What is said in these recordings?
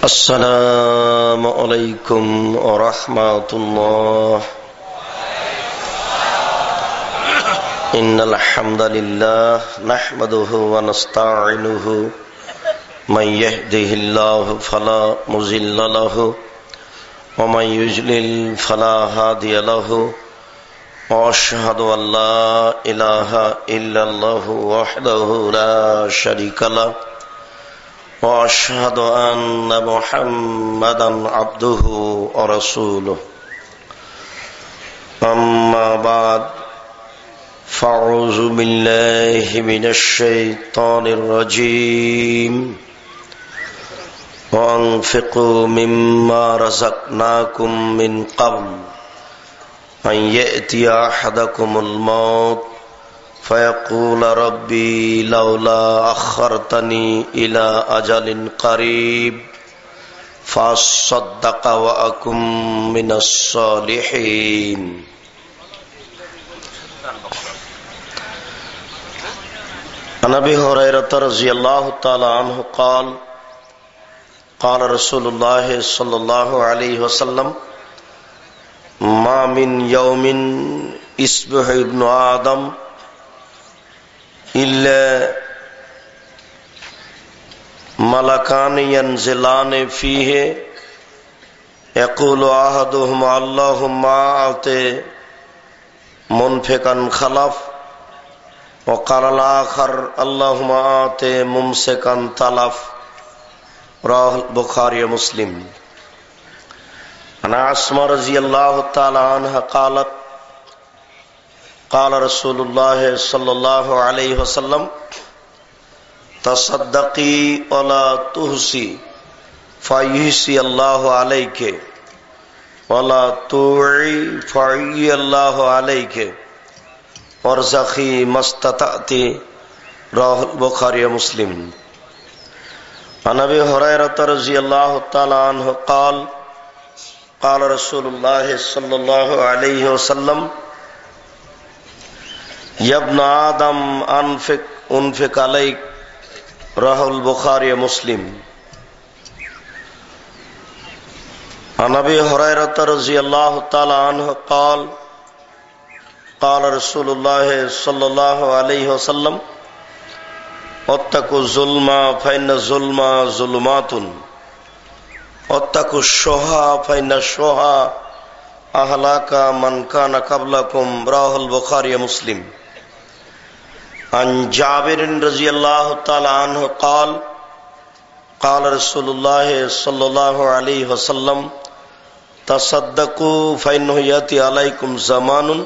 अस्सलामु अलैकुम व रहमतुल्लाह। इन्नल हम्दलिल्लाह नहमदुहु व नस्तईनुहु मन यहदिहिल्लाहु फला मुज़िल्ल लहु व मन युज़लिल फला हादिय लहु व अशहदु अल्ला इलाहा इल्लल्लाहु वहदहु ला शरीका लहु वअशहदु अन्न मुहम्मदन अब्दुहु व रसूलुहु। अम्मा बाद फ़अऊज़ु बिल्लाहि मिनश शैतानिर रजीम। वअन्फ़िक़ू मिम्मा रज़क़नाकुम मिन क़ब्ल अन यअतिया अहदकुमुल मौत फ़यक़ूल रब्बी लौला अख़्ख़रतनी इला अजलिन क़रीब फ़अस्सद्दक़ व अकुम मिनस सालिहीन। अन अबी हुरैरह रज़ियल्लाहु तआला अन्हु क़ाल क़ाल रसूलुल्लाह सल्लल्लाहु अलैहि वसल्लम मा मिन यौमिन इस्बहु इब्नु आदम इल्ला मलकान यंज़िलान फ़ीहि यक़ूलु अहदुहुमा अल्लाहुम्मा आति मुनफ़िक़न खलफ़ व क़ाल आख़र अल्लाहुम्मा आति मुमसिकन तलफ़। रवाहुल बुख़ारी व मुस्लिम। अन अस्मा रज़ियल्लाहु तआला अन्हा क़ालत क़ाल रसूलुल्लाह सल्लल्लाहु अलैहि वसल्लम तसद्दक़ी वला तुहसी फ़युहसी अल्लाहु अलैके वला तुई फ़युई अल्लाहु अलैके वरज़क़ी मस्तताअती। रवाहुल बुख़ारी व मुस्लिम। अन अबी हुरैरह रज़ियल्लाहु तआला अन्हु क़ाल क़ाल रसूलुल्लाह सल्लल्लाहु अलैहि वसल्लम यब्न आदम अनफ़िक़ उनफ़िक़ अलैक। रवाहुल बुख़ारी व मुस्लिम। अन अबी हुरैरह रज़ियल्लाहु तआला अन्हु क़ाल क़ाल रसूलुल्लाह सल्लल्लाहु अलैहि वसल्लम वत्तक़ु ज़ुल्मा फ़इन्न ज़ुल्मा ज़ुलुमातुन वत्तक़ु शुहा फ़इन्न शुहा अहलका मन कान क़ब्लकुम। रवाहुल बुख़ारी व मुस्लिम। अन जाबिर रज़ियल्लाहु तआला अन्हु क़ाल क़ाल रसूलुल्लाह सल्लल्लाहु अलैहि वसल्लम तसद्दक़ू फ़इन्नहु याति अलैकुम ज़मानुन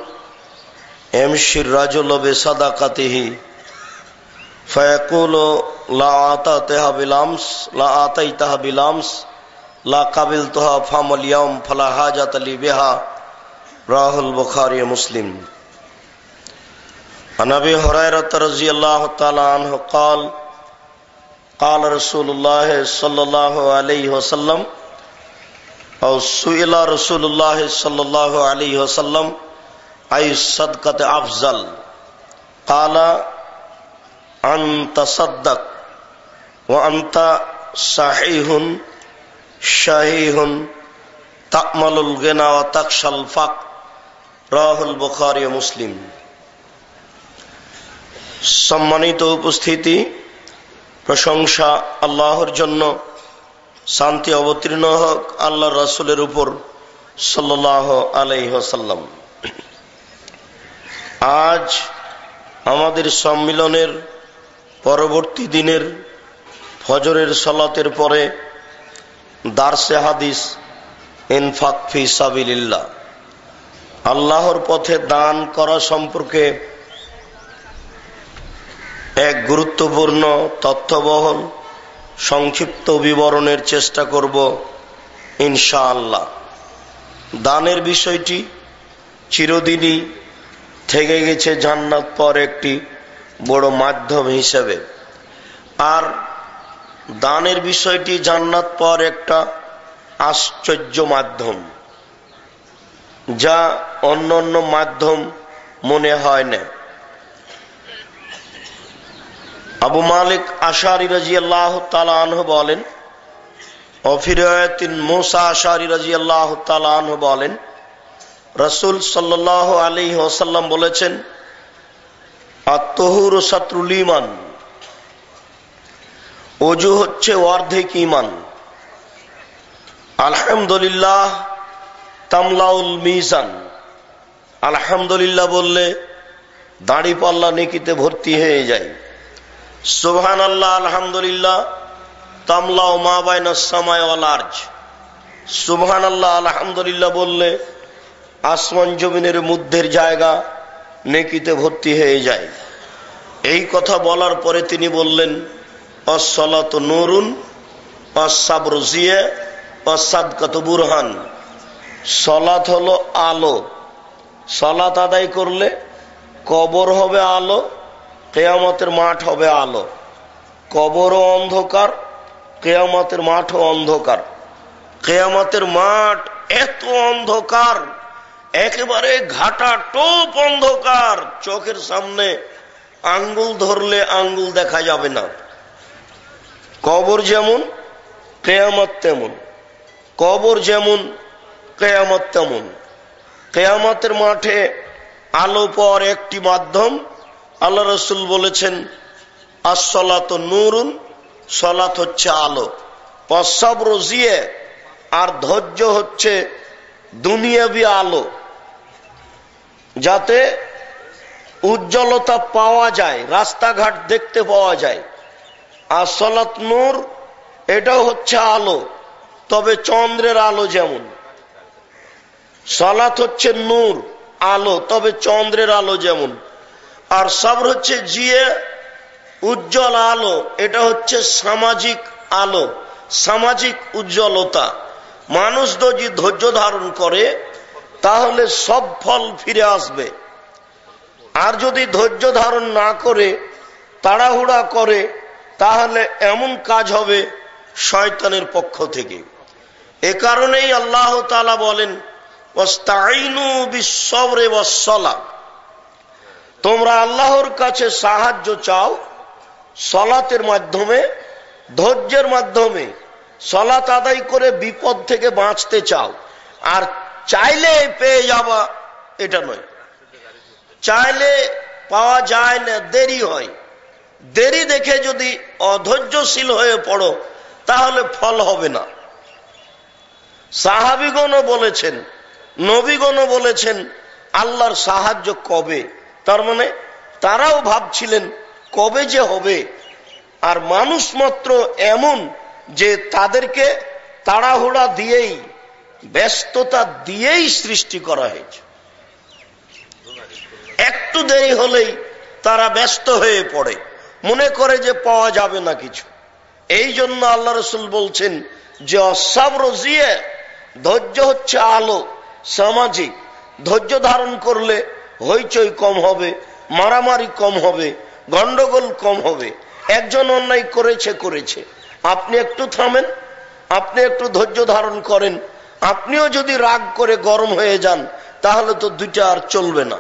यमशिर रजुलु बिसदक़तिही फ़यक़ूलु ला आतैतहा बिलअम्स ला क़बिलतुहा फ़मल यौम फ़ला हाजत ली बिहा। रवाहुल बुख़ारी व मुस्लिम। अन अबी हुरैरह रज़ियल्लाहु तआला अन्हु क़ाल क़ाल रसूलुल्लाह सल्लल्लाहु अलैहि वसल्लम औ सुइला रसूलुल्लाह सल्लल्लाहु अलैहि वसल्लम अय सदक़त अफ़ज़ल क़ाला अन तसद्दक़ व अंत सहीहुन शहीहुन तअमलुल गिना व तख़शल फ़क़्र। रवाहुल बुख़ारी व मुस्लिम। सम्मानित उपस्थिति, प्रशंसा आल्लाहर जन्य, शांति अवतीर्ण होक आल्लाह रसूलेर ऊपर सल्लल्लाहु अलैहि वसल्लम। आज आमादेर सम्मिलनेर परवर्ती दिनेर फजरेर सलातेर परे दार्से हादिस इनफाक फी साबिलिल्लाह आल्लाहर पथे दान करा सम्पर्के एक गुरुत्वपूर्ण तथ्यबहल संक्षिप्त विवरणेर चेष्टा करब इनशाआल्लाह। दानेर विषयटी चिरदिनई থেকে গেছে জান্নাত পর একটি বড় মাধ্যম হিসেবে, আর দানের বিষয়টি জান্নাত পর একটা আশ্চর্য মাধ্যম, যা অন্যান্য মাধ্যম মনে হয় না। আবু মালিক আশারি রাদিয়াল্লাহু তাআলা আনহু বলেন, وفي رواية موسى আশারী রাদিয়াল্লাহু তাআলা আনহু বলেন, রাসূল সাল্লাল্লাহু আলাইহি ওয়াসাল্লাম বলেছেন, আত-তাহুরু সাতরুল ঈমান, ওযু হচ্ছে অর্ধেক ঈমান। আলহামদুলিল্লাহ তামলাউল মিজান, আলহামদুলিল্লাহ বললে দাড়ি পাল্লা নেকিতে ভর্তি হয়ে যায়। সুবহানাল্লাহ আলহামদুলিল্লাহ তামলাউ মা বাইনাস সামাই ওয়াল আরজ, সুবহানাল্লাহ আলহামদুলিল্লাহ বললে আসমান জমিনের মধ্যের জায়গা নেকিতে ভর্তি হয়ে যায়। এই কথা বলার পরে তিনি বললেন, আস-সালাতু নূরুন ওয়াস-সাবরু জিয়া ওয়াস-সাদকাতু বুরহান, সালাত হলো আলো। সালাত আদায় করলে কবর হবে আলো, কিয়ামতের মাঠ হবে আলো। কবরও অন্ধকার, কিয়ামতের মাঠও অন্ধকার। কিয়ামতের মাঠ এত অন্ধকার, একেবারে ঘাটা টোপ অন্ধকার, চোখের সামনে আঙ্গুল ধরলে আঙ্গুল দেখা যাবে না। কবর যেমন কিয়ামত তেমন, কবর যেমন কিয়ামত তেমন। কিয়ামতের মাঠে আলো পাওয়ার একটি মাধ্যম, আল্লাহ রাসূল বলেছেন, আস-সালাতু নূরুন, সালাত হচ্ছে আলো, ওয়াস-সাবরু জিয়া, আর ধৈর্য হচ্ছে দুনিয়াবি আলো, যাতে উজ্জ্বলতা পাওয়া যায়, রাস্তাঘাট দেখতে পাওয়া যায়। আর সালাত নূর, এটাও হচ্ছে আলো, তবে চন্দ্রের আলো যেমন। সালাত হচ্ছে নূর, আলো, তবে চন্দ্রের আলো যেমন। আর সবর হচ্ছে জিয়ে, উজ্জ্বল আলো, এটা হচ্ছে সামাজিক আলো, সামাজিক উজ্জ্বলতা। মানুষ যদি ধৈর্য ধারণ করে তাহলে সব ফল ফিরে আসবে, আর যদি ধৈর্য ধারণ না করে তাড়াহুড়া করে তাহলে এমন কাজ হবে শয়তানের পক্ষ থেকে। এ কারণেই আল্লাহ তাআলা বলেন, ওয়াস্তাঈনু বিস-সাবরি ওয়াস-সালাহ, তোমরা আল্লাহর কাছে সাহায্য চাও সালাতের মাধ্যমে, ধৈর্যের মাধ্যমে। সালাত আদায় করে বিপদ থেকে বাঁচতে চাও, আর চাইলে পেয়ে যাবা এটা নয়। চাইলে পাওয়া যায় না, দেরি হয়। দেরি দেখে যদি অধৈর্যশীল হয়ে পড়ো তাহলে ফল হবে না। সাহাবীগণও বলেছেন, নবীগণও বলেছেন, আল্লাহর সাহায্য কবে? তার মানে তারাও ভাবছিলেন কবে যে হবে। আর মানুষ মাত্র এমন যে তাদেরকে তাড়াহুড়া দিয়েই, ব্যস্ততা দিয়েই সৃষ্টি করা হয়েছে। একটু দেরি হলেই তারা ব্যস্ত হয়ে পড়ে, মনে করে যে পাওয়া যাবে না কিছু। এই জন্য আল্লাহ রাসূল বলছেন যে আস-সাবরু জিয়া, ধৈর্য হচ্ছে আলো, সামাজিক। ধৈর্য ধারণ করলে হইচই কম হবে, মারামারি কম হবে, গন্ডগোল কম হবে। একজন অন্যায় করেছে, আপনি একটু থামেন, আপনি একটু ধৈর্য ধারণ করেন। আপনিও যদি রাগ করে গরম হয়ে যান তাহলে তো দুইটা আর চলবে না,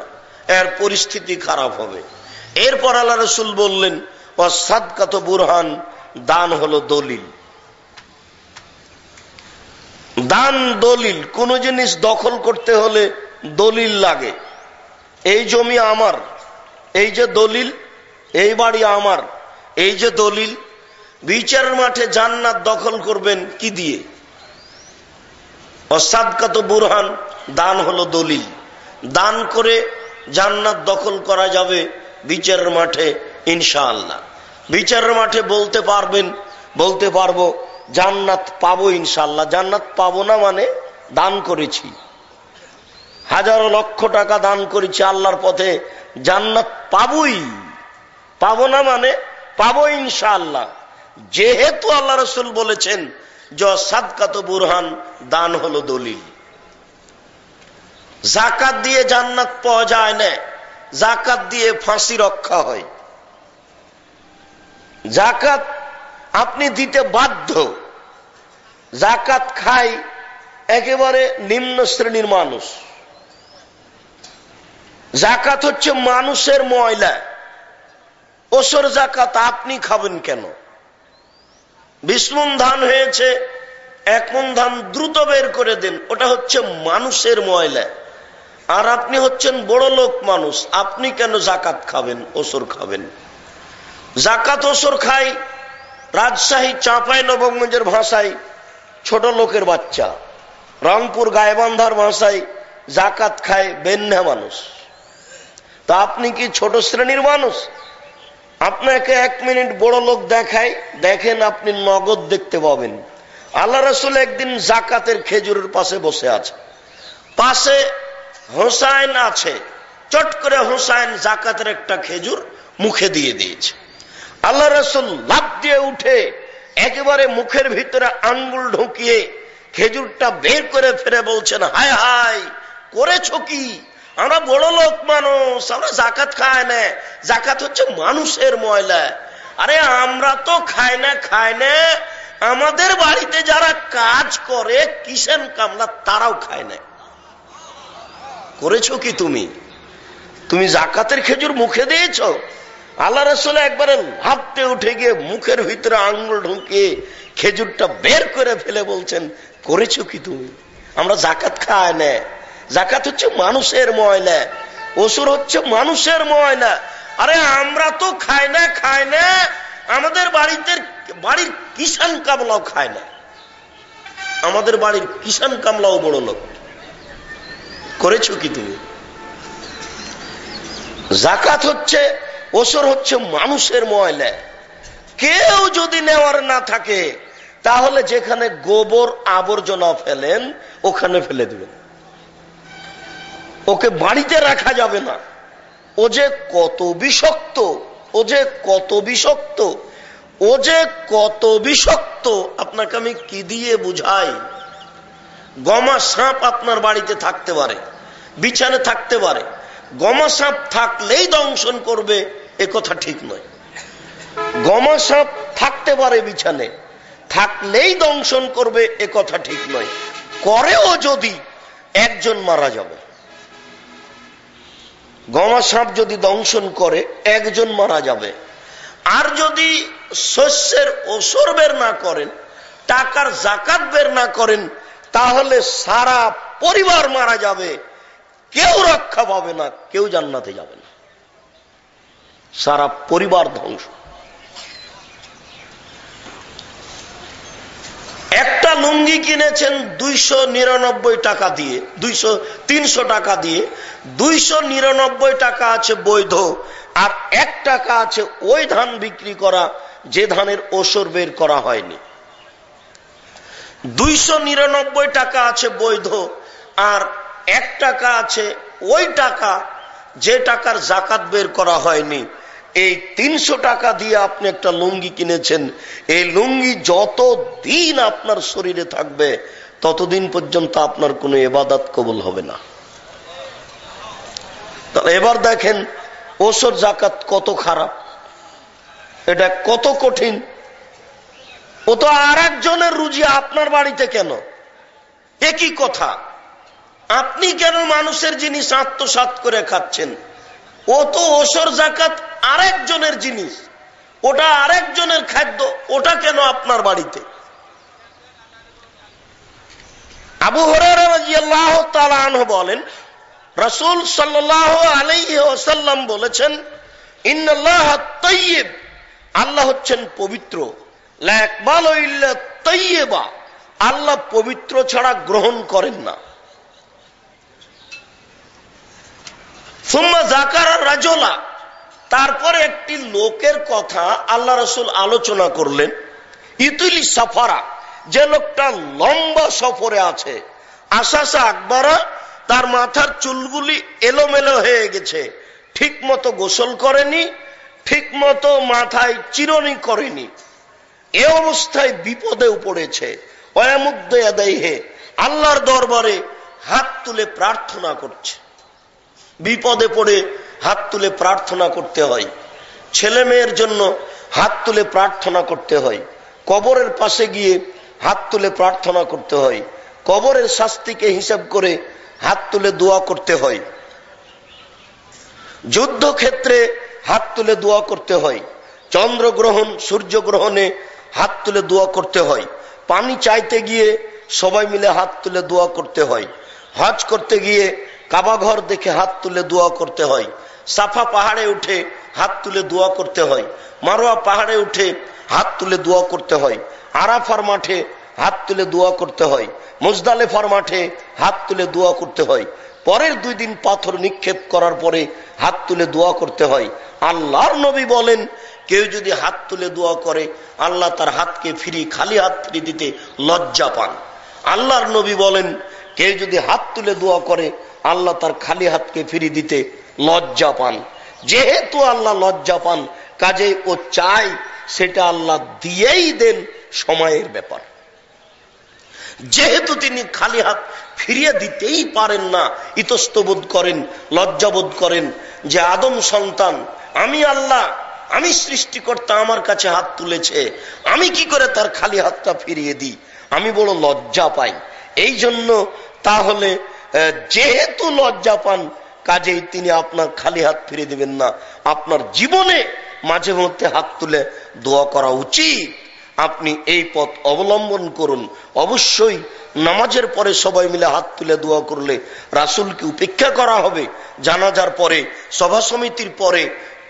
এর পরিস্থিতি খারাপ হবে। এরপর আল্লাহ রাসূল বললেন, ওয়াস-সাদকাতু বুরহান, দান হলো দলিল। দান দলিল। কোন জিনিস দখল করতে হলে দলিল লাগে। এই জমি আমার, এই যে দলিল, এই বাড়ি আমার, এই যে দলিল। বিচারের মাঠে জান্নাত দখল করবেন কি দিয়ে? ওয়াস-সাদকাতু বুরহান, দান হলো দলিল। দান করে জান্নাত দখল করা যাবে বিচারের মাঠে ইনশাআল্লাহ। বিচারের মাঠে বলতে পারবো জান্নাত পাবো ইনশাআল্লাহ। জান্নাত পাবো না মানে দান করেছি, হাজারো লক্ষ টাকা দান করেছি আল্লাহর পথে, জান্নাত পাবোই। পাবো না মানে পাবো ইনশাআল্লাহ। যেহেতু আল্লাহ রাসূল বলেছেন যে সাদকাতু বুরহান, দান হলো দলিল। যাকাত দিয়ে জান্নাত পাওয়া যায় না, যাকাত দিয়ে ফাঁসি রক্ষা হয়। যাকাত আপনি দিতে বাধ্য। যাকাত খায় একেবারে নিম্ন শ্রেণীর মানুষ। যাকাত হচ্ছে মানুষের ময়লা। ওসর যাকাত আপনি খাবেন কেন? 20 মণ ধান হয়েছে, 1 মণ ধান দ্রুত বের করে দেন, ওটা হচ্ছে মানুষের ময়লা। আর আপনি হচ্ছেন বড় লোক মানুষ, আপনি কেন জাকাত খাবেন, ওসর খাবেন? জাকাত ওসর খাই রাজশাহী চাঁপাইনবাবগঞ্জের ভাষায় ছোট লোকের বাচ্চা, রংপুর গায়েবান্ধার ভাষায় জাকাত খায় বেন্যা মানুষ। তা আপনি কি ছোট শ্রেণীর মানুষ? আপনাকে 1 মিনিট বড় লোক দেখায়, দেখেন আপনি নগদ দেখতে পাবেন। আল্লাহ রাসূল একদিন জাকাতের খেজুরের পাশে বসে আছে, পাশে হোসাইন আছে, চট করে হোসাইন জাকাতের একটা খেজুর মুখে দিয়ে দিয়েছে। আল্লাহ রাসূল লাফ দিয়ে উঠে একেবারে মুখের ভিতরে আঙ্গুল ঢুকিয়ে খেজুরটা বের করে ফেলে বলছেন, হায় হায় করেছো কি? আমরা বড় লোক মানুষ, আমরা জাকাত খাই না, জাকাত হচ্ছে মানুষের ময়লা। আরে আমরা তো খাই না, আমাদের বাড়িতে যারা কাজ করে কিষেন কামলা তারাও খায় না। করেছো কি তুমি? তুমি জাকাতের খেজুর মুখে দিয়েছো? আল্লাহ রাসূল একবারে লাফতে উঠে গিয়ে মুখের ভিতরে আঙ্গুল ঢুকিয়ে খেজুরটা বের করে ফেলে বলছেন, করেছো কি তুমি? আমরা জাকাত খাই না, জাকাত হচ্ছে মানুষের ময়লা, ওসর হচ্ছে মানুষের ময়লা। আরে আমরা তো খাই না, আমাদের বাড়ির কিষান কামলাও খায় না, আমাদের বাড়ির কিষান কামলাও বড় লোক। করেছো কি তুমি? জাকাত হচ্ছে ওসর হচ্ছে মানুষের ময়লা। কেউ যদি নেওয়ার না থাকে তাহলে যেখানে গোবর আবর্জনা ফেলেন ওখানে ফেলে দিবেন, ওকে বাড়িতে রাখা যাবে না। ও যে কত বিষাক্ত, আপনাকে আমি কি দিয়ে বুঝাই? গমা সাপ আপনার বাড়িতে থাকতে পারে, বিছানে থাকতে পারে, গমা সাপ থাকলেই দংশন করবে এ কথা ঠিক নয়। গমা সাপ থাকতে পারে বিছানে, থাকলেই দংশন করবে এ কথা ঠিক নয়। করেও যদি একজন মারা যাবে, গমা সাপ যদি দংশন করে একজন মারা যাবে। আর যদি শস্যের ওসর বের না করেন, টাকার জাকাত বের না করেন, তাহলে সারা পরিবার মারা যাবে, কেউ রক্ষা পাবে না, কেউ জান্নাতে যাবে না, সারা পরিবার ধ্বংস। একটা লুঙ্গি কিনেছেন 299 টাকা দিয়ে, 300 টাকা দিয়ে, 299 টাকা আছে বৈধ, আর 1 টাকা আছে ওই ধান বিক্রি করা যে ধানের ওসর বের করা হয়নি। 299 টাকা আছে বৈধ, আর 1 টাকা আছে ওই টাকা যে টাকার জাকাত বের করা হয়নি। এই 300 টাকা দিয়ে আপনি একটা লুঙ্গি কিনেছেন, এই লুঙ্গি যত দিন আপনার শরীরে থাকবে ততদিন পর্যন্ত আপনার কোনো ইবাদত কবুল হবে না। তাহলে এবার দেখেন ওসর জাকাত কত খারাপ, এটা কত কঠিন। ও তো আর একজনের রুজি আপনার বাড়িতে কেন? একই কথা, আপনি কেন মানুষের জিনিস আত্মসাৎ করে খাচ্ছেন? ও তো ওসর জাকাত আরেকজনের জিনিস, ওটা আরেকজনের খাদ্য, ওটা কেন আপনার বাড়িতে? আবু হুরায়রা রাদিয়াল্লাহু তাআলা আনহু বলেন, রাসূল সাল্লাল্লাহু আলাইহি ওয়াসাল্লাম বলেছেন, ইন্নাল্লাহা তাইয়্যিব, আল্লাহ হচ্ছেন পবিত্র, লা ইয়াকবালু ইল্লা তাইয়্যিবা, আল্লাহ পবিত্র ছাড়া গ্রহণ করেন না। সুম্মা যাকারা রাজুলা, তারপরে একটি লোকের কথা আল্লাহ রাসূল আলোচনা করলেন। ইতুলি সাফারা, যে লোকটা লম্বা সফরে আছে, আসাসা আকবারা, তার মাথার চুলগুলি এলোমেলো হয়ে গেছে, ঠিক মতো গোসল করেনি, ঠিক মতো মাথায় চিরুনি করেনি, এ অবস্থায় বিপদে পড়েছে। ওয়ামুদ্দে ইয়াদাইহি, আল্লাহর দরবারে হাত তুলে প্রার্থনা করছে। বিপদে পড়ে হাত তুলে প্রার্থনা করতে হয়, ছেলে মেয়ের জন্য হাত তুলে প্রার্থনা করতে হয়, কবরের পাশে গিয়ে হাত তুলে প্রার্থনা করতে হয়, কবরের শাস্তিকে হিসাব করে হাত তুলে দোয়া করতে হয়, যুদ্ধক্ষেত্রে হাত তুলে দোয়া করতে হয়, চন্দ্রগ্রহণ সূর্যগ্রহণে হাত তুলে দোয়া করতে হয়, পানি চাইতে গিয়ে সবাই মিলে হাত তুলে দোয়া করতে হয়, হজ করতে গিয়ে কাবা ঘর দেখে হাত তুলে দোয়া করতে হয়, সাফা পাহাড়ে উঠে হাত তুলে দোয়া করতে হয়, মারোয়া পাহাড়ে উঠে হাত তুলে দোয়া করতে হয়, আরাফার মাঠে হাত তুলে দোয়া করতে হয়, মুজদালেফার মাঠে হাত তুলে দোয়া করতে হয়, পরের 2 দিন পাথর নিক্ষেপ করার পরে হাত তুলে দোয়া করতে হয়। আল্লাহর নবী বলেন, কেউ যদি হাত তুলে দোয়া করে আল্লাহ তার হাতকে খালি হাত ফিরিয়ে দিতে লজ্জা পান। আল্লাহর নবী বলেন, কেউ যদি হাত তুলে দোয়া করে আল্লাহ তার খালি হাতকে ফিরিয়ে দিতে লজ্জা পান। যেহেতু আল্লাহ লজ্জা পান, কাজেই ও চাই সেটা আল্লাহ দিয়েই দেন, সময়ের ব্যাপার। যেহেতু তিনি খালি হাত ফিরিয়ে দিতেই পারেন না, ইতস্তবোধ করেন, লজ্জাবোধ করেন যে আদম সন্তান, আমি আল্লাহ, আমি সৃষ্টিকর্তা, আমার কাছে হাত তুলেছে, আমি কি করে তার খালি হাতটা ফিরিয়ে দিই, আমি বড় লজ্জা পাই। এই জন্য তাহলে যেহেতু লজ্জা পান, কাজেই তিনি আপনার খালি হাত ফিরিয়ে দিবেন না। আপনার জীবনে মাঝে মধ্যে হাত তুলে দোয়া করা উচিত। আপনি এই পথ অবলম্বন করুন। অবশ্যই নামাজের পরে সবাই মিলে হাত তুলে দোয়া করলে রাসূলকে উপেক্ষা করা হবে। জানাজার পরে, সভা সমিতির পরে,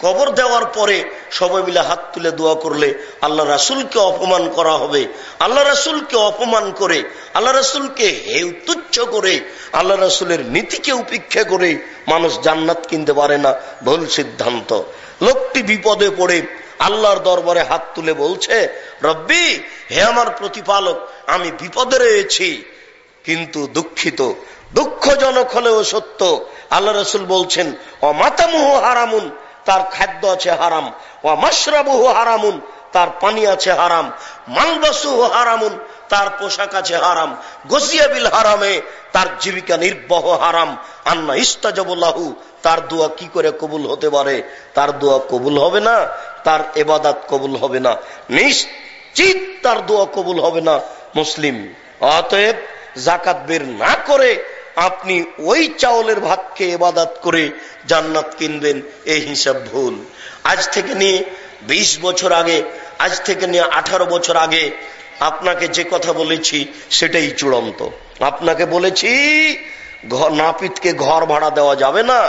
কবর দেওয়ার পরে সবাই মিলে হাত তুলে দোয়া করলে আল্লাহ রাসূলকে অপমান করা হবে। আল্লাহ রাসূলকে অপমান করে, আল্লাহ রাসূলকে হেয় তুচ্ছ করে, আল্লাহ রাসূলের নীতিকে উপেক্ষা করে মানুষ জান্নাত কিনতে পারে না। ভুল সিদ্ধান্ত। লোকটি বিপদে পড়ে আল্লাহর দরবারে হাত তুলে বলছে, রব্বি, হে আমার প্রতিপালক, আমি বিপদে রয়েছি কিন্তু দুঃখিত। দুঃখজনক হলেও সত্য। আল্লাহ রাসূল বলছেন, অমাতামুহু হারামুন, তার খাদ্য আছে হারাম, ওয়া মাশরাবুহু হারামুন, তার পানি আছে হারাম, মালবাসুহু হারামুন, তার পোশাক আছে হারাম, গসিয়া বিল হারামে, তার জীবিকা নির্বাহ হারাম, আন্না ইস্তাজাবু লাহু, তার দোয়া কি করে কবুল হতে পারে? তার দোয়া কবুল হবে না, তার ইবাদত কবুল হবে না, নিশ্চিত তার দোয়া কবুল হবে না। মুসলিম। অতএব যাকাত বের না করে আপনি ওই চাউলের ভাত খেয়ে ইবাদত করে জান্নাত কিনবেন, এই হিসাব ভুল। আজ থেকে নিয়ে 20 বছর আগে, আজ থেকে নিয়ে 18 বছর আগে আপনাকে যে কথা বলেছি সেটাই চূড়ান্ত। আপনাকে বলেছি নাপিতকে ঘর ভাড়া দেওয়া যাবে না,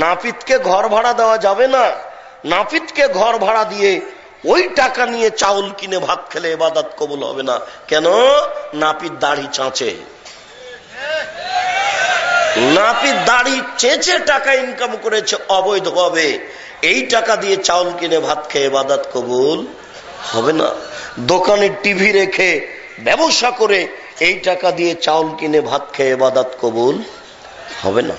নাপিতকে ঘর ভাড়া দেওয়া যাবে না। নাপিতকে ঘর ভাড়া দিয়ে ওই টাকা নিয়ে চাউল কিনে ভাত খেলে ইবাদত কবুল হবে না। কেন? নাপিত দাড়ি চাঁচে, নাপিত দাড়ি চেঁচে টাকা ইনকাম করেছে অবৈধভাবে। এই টাকা দিয়ে চাউল কিনে ভাত খেয়ে ইবাদত কবুল হবে না। দোকানে টিভি রেখে ব্যবসা করে এই টাকা দিয়ে চাউল কিনে ভাত খেয়ে ইবাদত কবুল হবে না।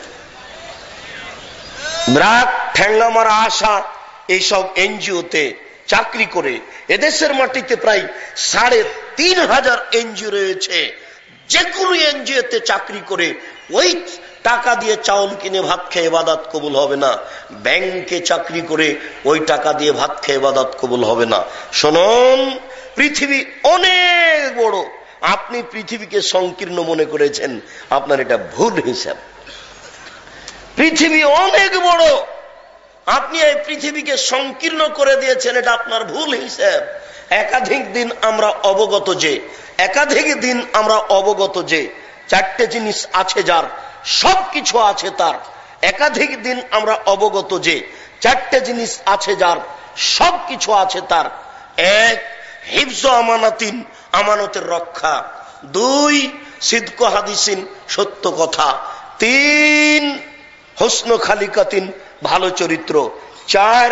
ব্রাক ঠ্যাঙ্গা মারা আশা এইসব এনজিওতে চাকরি করে, এদেশের মাটিতে প্রায় 3500 এনজিও রয়েছে। যে কোনো এনজিওতে চাকরি করে ওই টাকা দিয়ে চাউল কিনে ভাত খেয়ে ইবাদত কবুল হবে না। ব্যাংকে চাকরি করে ওই টাকা দিয়ে ভাত খেয়ে ইবাদত কবুল হবে না। শুনুন, পৃথিবী অনেক বড়। আপনি পৃথিবীকে সংকীর্ণ মনে করেছেন, আপনার এটা ভুল হিসাব। পৃথিবী অনেক বড়, আপনি এই পৃথিবীকে সংকীর্ণ করে দিয়েছেন, এটা আপনার ভুল হিসাব। একাধিক দিন আমরা অবগত যে 4টে জিনিস আছে যার, সবকিছু আছে তার। একাধিক দিন আমরা অবগত যে 4টে জিনিস আছে যার, সবকিছু আছে তার। 1, হিফজ আমানাতিন, আমানতের রক্ষা। 2, সিদক হাদিসিন, সত্য কথা। 3, হুসন খালিকাতিন, ভালো চরিত্র। 4,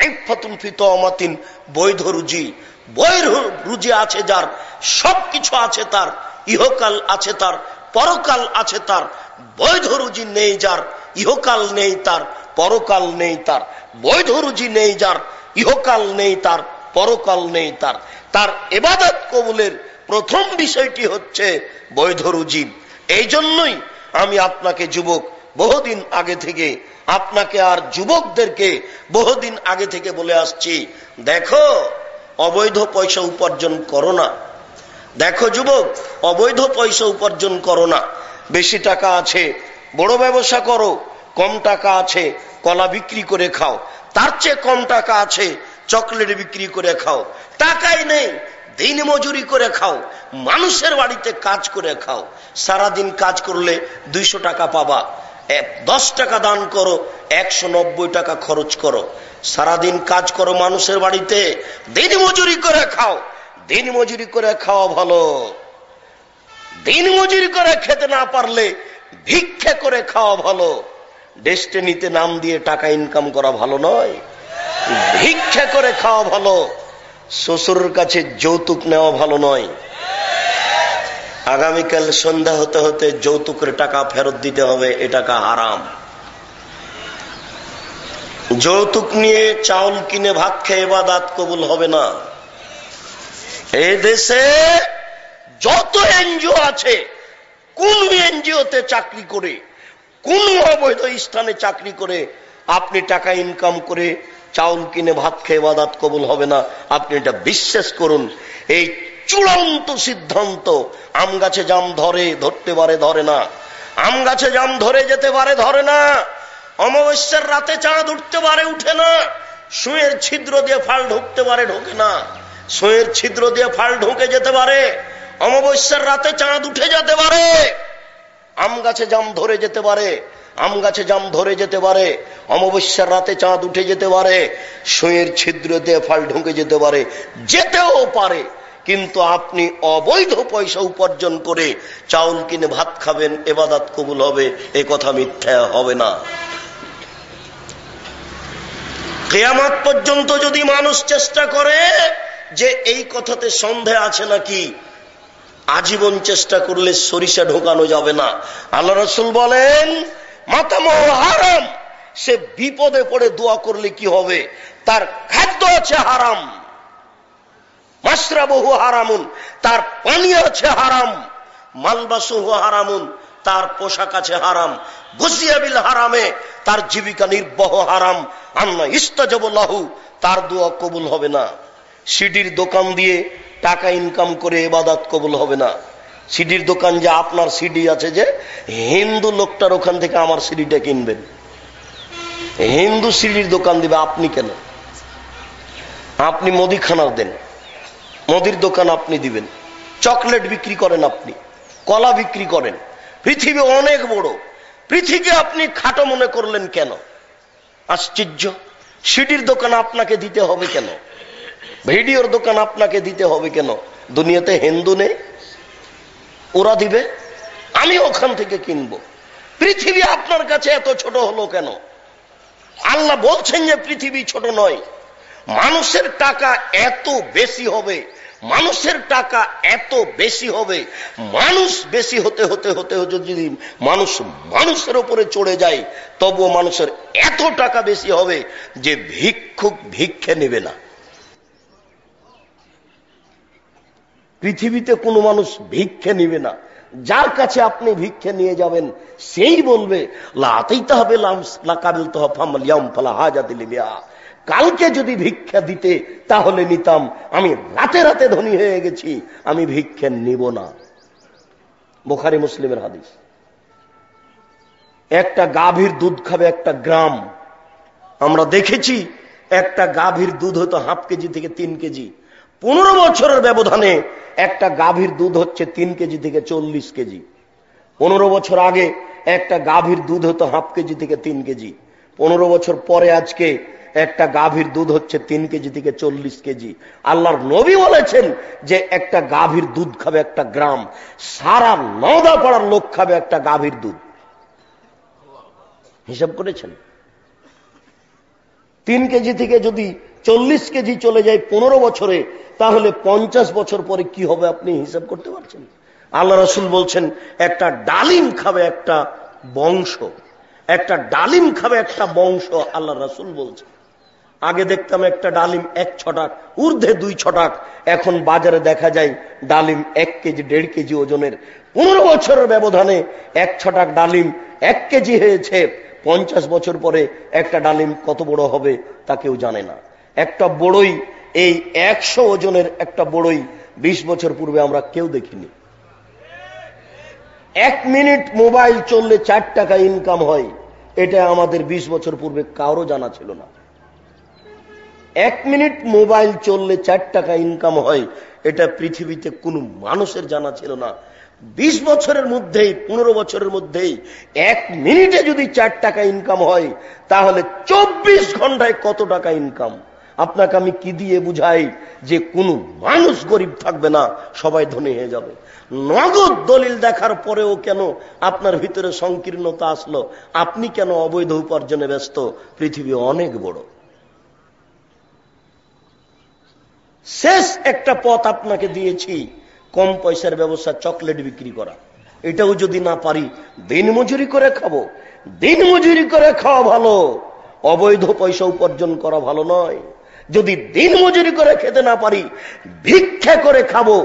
ইফাতুন ফি তাওমাতিন, বৈধ রুজি। বৈধ রুজি আছে যার, সবকিছু আছে তার। ইহকাল আছে তার, পরকাল আছে তার। বৈধ রুজি নেই যার, ইহকাল নেই তার, পরকাল নেই তার। বৈধ রুজি নেই যার, ইহকাল নেই তার, পরকাল নেই তার। তার ইবাদত কবুলের প্রথম বিষয়টি হচ্ছে বৈধ রুজি। এই জন্যই আমি আপনাকে যুবক বহুদিন আগে থেকে, আপনাকে আর যুবকদেরকে বহুদিন আগে থেকে বলে আসছি, দেখো অবৈধ পয়সা উপার্জন করো না। দেখো যুবক, অবৈধ পয়সা উপার্জন করো না। বেশি টাকা আছে বড় ব্যবসা করো, কম টাকা আছে কলা বিক্রি করে খাও, তার চেয়ে কম টাকা আছে চকলেট বিক্রি করে খাও। টাকাই নেই, দিন মজুরি করে খাও, মানুষের বাড়িতে কাজ করে খাও। সারাদিন কাজ করলে 200 টাকা পাবা, 10 টাকা দান করো, 190 টাকা খরচ করো। সারাদিন কাজ করো মানুষের বাড়িতে, দিন মজুরি করে খাও। দিন মজুরি করে খাওয়া ভালো। দিন মজুরি করে খেতে না পারলে ভিক্ষা করে খাওয়া ভালো। ডেস্টিনিতে নাম দিয়ে টাকা ইনকাম করা ভালো নয়, ভিক্ষা করে খাওয়া ভালো। শ্বশুরের কাছে যৌতুক নেওয়া ভালো নয়। আগামীকাল সন্ধ্যা হতে হতে যৌতুকের টাকা ফেরত দিতে হবে, এ টাকা হারাম। যৌতুক নিয়ে চাউল কিনে ভাত খেয়ে ইবাদত কবুল হবে না। এই দেশে যত এনজিও আছে, কোন এনজিওতে চাকরি করে, কোন অবৈধ স্থানে চাকরি করে আপনি টাকা ইনকাম করে চাউল কিনে ভাত খেয়ে ইবাদত কবুল হবে না, আপনি এটা বিশ্বাস করুন। এই চূড়ান্ত সিদ্ধান্ত। আম গাছে জাম ধরে, ধরতে পারে ধরে না। আম গাছে জাম ধরে যেতে পারে ধরে না। অমাবস্যার রাতে চাঁদ উঠতে পারে উঠে না। সুঁয়ের ছিদ্র দিয়ে ফাল ঢুকতে পারে ঢোকে না। সুঁয়ের ছিদ্র দিয়ে ফাল ঢুকে যেতে পারে। অমাবস্যার রাতে চাঁদ উঠে যেতে পারে। আম গাছে জাম ধরে যেতে পারে, আম গাছে জাম ধরে যেতে পারে। অমাবস্যার রাতে চাঁদ উঠে যেতে পারে। সুঁয়ের ছিদ্র দিয়ে ফাল ঢুকে যেতে পারে, যেতেও পারে। কিন্তু আপনি অবৈধ পয়সা উপার্জন করে চাউল কিনে ভাত খাবেন, ইবাদত কবুল হবে, এ কথা মিথ্যা হবে না। কিয়ামত পর্যন্ত যদি মানুষ চেষ্টা করে যে এই কথাতে সন্দেহ আছে নাকি, আজীবন চেষ্টা করলে সরিষা ঢোকানো যাবে না। আল্লাহ রাসূল বলেন, মাতামহ হারাম। সে বিপদে পড়ে দোয়া করলে কি হবে? তার খাদ্য আছে হারাম, মাশরাবুহু হারামুন, তার পানি আছে হারাম, মালবাসুহু হারামুন, তার পোশাক আছে হারাম, গুজিয়া বিল হারামে, তার জীবিকা নির্বাহ হারাম। আন্না ইস্তাজাবু লাহু, তার দোয়া কবুল হবে না। সিডির দোকান দিয়ে টাকা ইনকাম করে ইবাদত কবুল হবে না। সিডির দোকান, যে আপনার সিডি আছে, যে হিন্দু লোকটার ওখান থেকে আমার সিডিটা কিনবেন। হিন্দু সিডির দোকান দিবে, আপনি কেন? আপনি মুদিখানার দেন, মুদির দোকান আপনি দিবেন। চকলেট বিক্রি করেন, আপনি কলা বিক্রি করেন। পৃথিবী অনেক বড়, পৃথিবী আপনি খাটো মনে করলেন কেন? আশ্চর্য। সিডির দোকান আপনাকে দিতে হবে কেন? ভিডিওর দোকান আপনাকে দিতে হবে কেন? দুনিয়াতে হিন্দু নেই, ওরা দিবে, আমি ওখান থেকে কিনবো। পৃথিবী আপনার কাছে এত ছোট হলো কেন? আল্লাহ বলছেন যে পৃথিবী ছোট নয়। মানুষের টাকা এত বেশি হবে, মানুষের টাকা এত বেশি হবে, মানুষ বেশি হতে হতে হতে হতে যদি মানুষ মানুষের উপরে চড়ে যায়, তবুও মানুষের এত টাকা বেশি হবে যে ভিক্ষুক ভিক্ষে নেবে না। পৃথিবীতে কোনো মানুষ ভিক্ষে নিবে না। যার কাছে আপনি ভিক্ষে নিয়ে যাবেন সেই বলবে লাতাইতে হবে লাকাবিল তো ফামালিয়াম ফালা হাজাতিল বিয়া। কালকে যদি ভিক্ষা দিতে তাহলে নিতাম, আমি রাতে রাতে ধনী হয়ে গেছি, আমি ভিক্ষে নিব না। বুখারী মুসলিমের হাদিস। একটা গাভীর দুধ খাবে একটা গ্রাম। আমরা দেখেছি একটা গাভীর দুধ হতো 1/2 কেজি থেকে 3 কেজি। 15 বছরের ব্যবধানে একটা গাভীর দুধ হচ্ছে 3 কেজি থেকে 40 কেজি। 15 বছর আগে একটা গাভীর দুধ হতো 1/2 কেজি থেকে 3 কেজি। 15 বছর পরে আজকে একটা গাভীর দুধ হচ্ছে 3 কেজি থেকে 40 কেজি। আল্লাহর নবী বলেছেন যে একটা গাভীর দুধ খাবে একটা গ্রাম, সারা নওদা পাড়ার লোক খাবে একটা গাভীর দুধ। হিসাব করেছেন? 3 কেজি থেকে যদি 40 কেজি চলে যায় 15 বছরে, তাহলে 50 বছর পরে কি হবে আপনি হিসাব করতে পারছেন? আল্লাহ রাসূল বলছেন একটা ডালিম খাবে একটা বংশ, একটা ডালিম খাবে একটা বংশ। আল্লাহ রাসূল বলছেন। আগে দেখতাম একটা ডালিম 1 ছটাক, ঊর্ধ্বে 2 ছটাক। এখন বাজারে দেখা যায় ডালিম 1 কেজি 1.5 কেজি ওজনের। 15 বছরের ব্যবধানে 1 ছটাক ডালিম 1 কেজি হয়েছে। 50 বছর পরে একটা ডালিম কত বড় হবে তা কেউ জানে না। একটা বড়ই, এই 100 ওজনের একটা বড়ই 20 বছর পূর্বে আমরা কেউ দেখিনি। 1 মিনিট মোবাইল চললে 4 টাকা ইনকাম হয়, এটা আমাদের 20 বছর পূর্বে কারো জানা ছিল না। 1 মিনিট মোবাইল চললে 4 টাকা ইনকাম হয়, এটা পৃথিবীতে কোন মানুষের জানা ছিল না। 20 বছরের মধ্যেই, 15 বছরের মধ্যেই 1 মিনিটে যদি 4 টাকা ইনকাম হয়, তাহলে 24 ঘন্টায় কত টাকা ইনকাম? আপনাকে আমি কি দিয়ে বুঝাই যে কোন মানুষ গরিব থাকবে না, সবাই ধনী হয়ে যাবে? নগদ দলিল দেখার পরেও কেন আপনার ভিতরে সংকীর্ণতা আসলো? আপনি কেন অবৈধ উপার্জনে ব্যস্ত? পৃথিবী অনেক বড়। শেষ একটা পথ আপনাকে দিয়েছি, কম পয়সার ব্যবসা, চকলেট বিক্রি করা। এটাও যদি না পারি, দিনমজুরি করে খাবো। দিনমজুরি করে খাওয়া ভালো, অবৈধ পয়সা উপার্জন করা ভালো নয়। যদি দিনমজুরি করে খেতে না পারি, ভিক্ষা করে খাবো।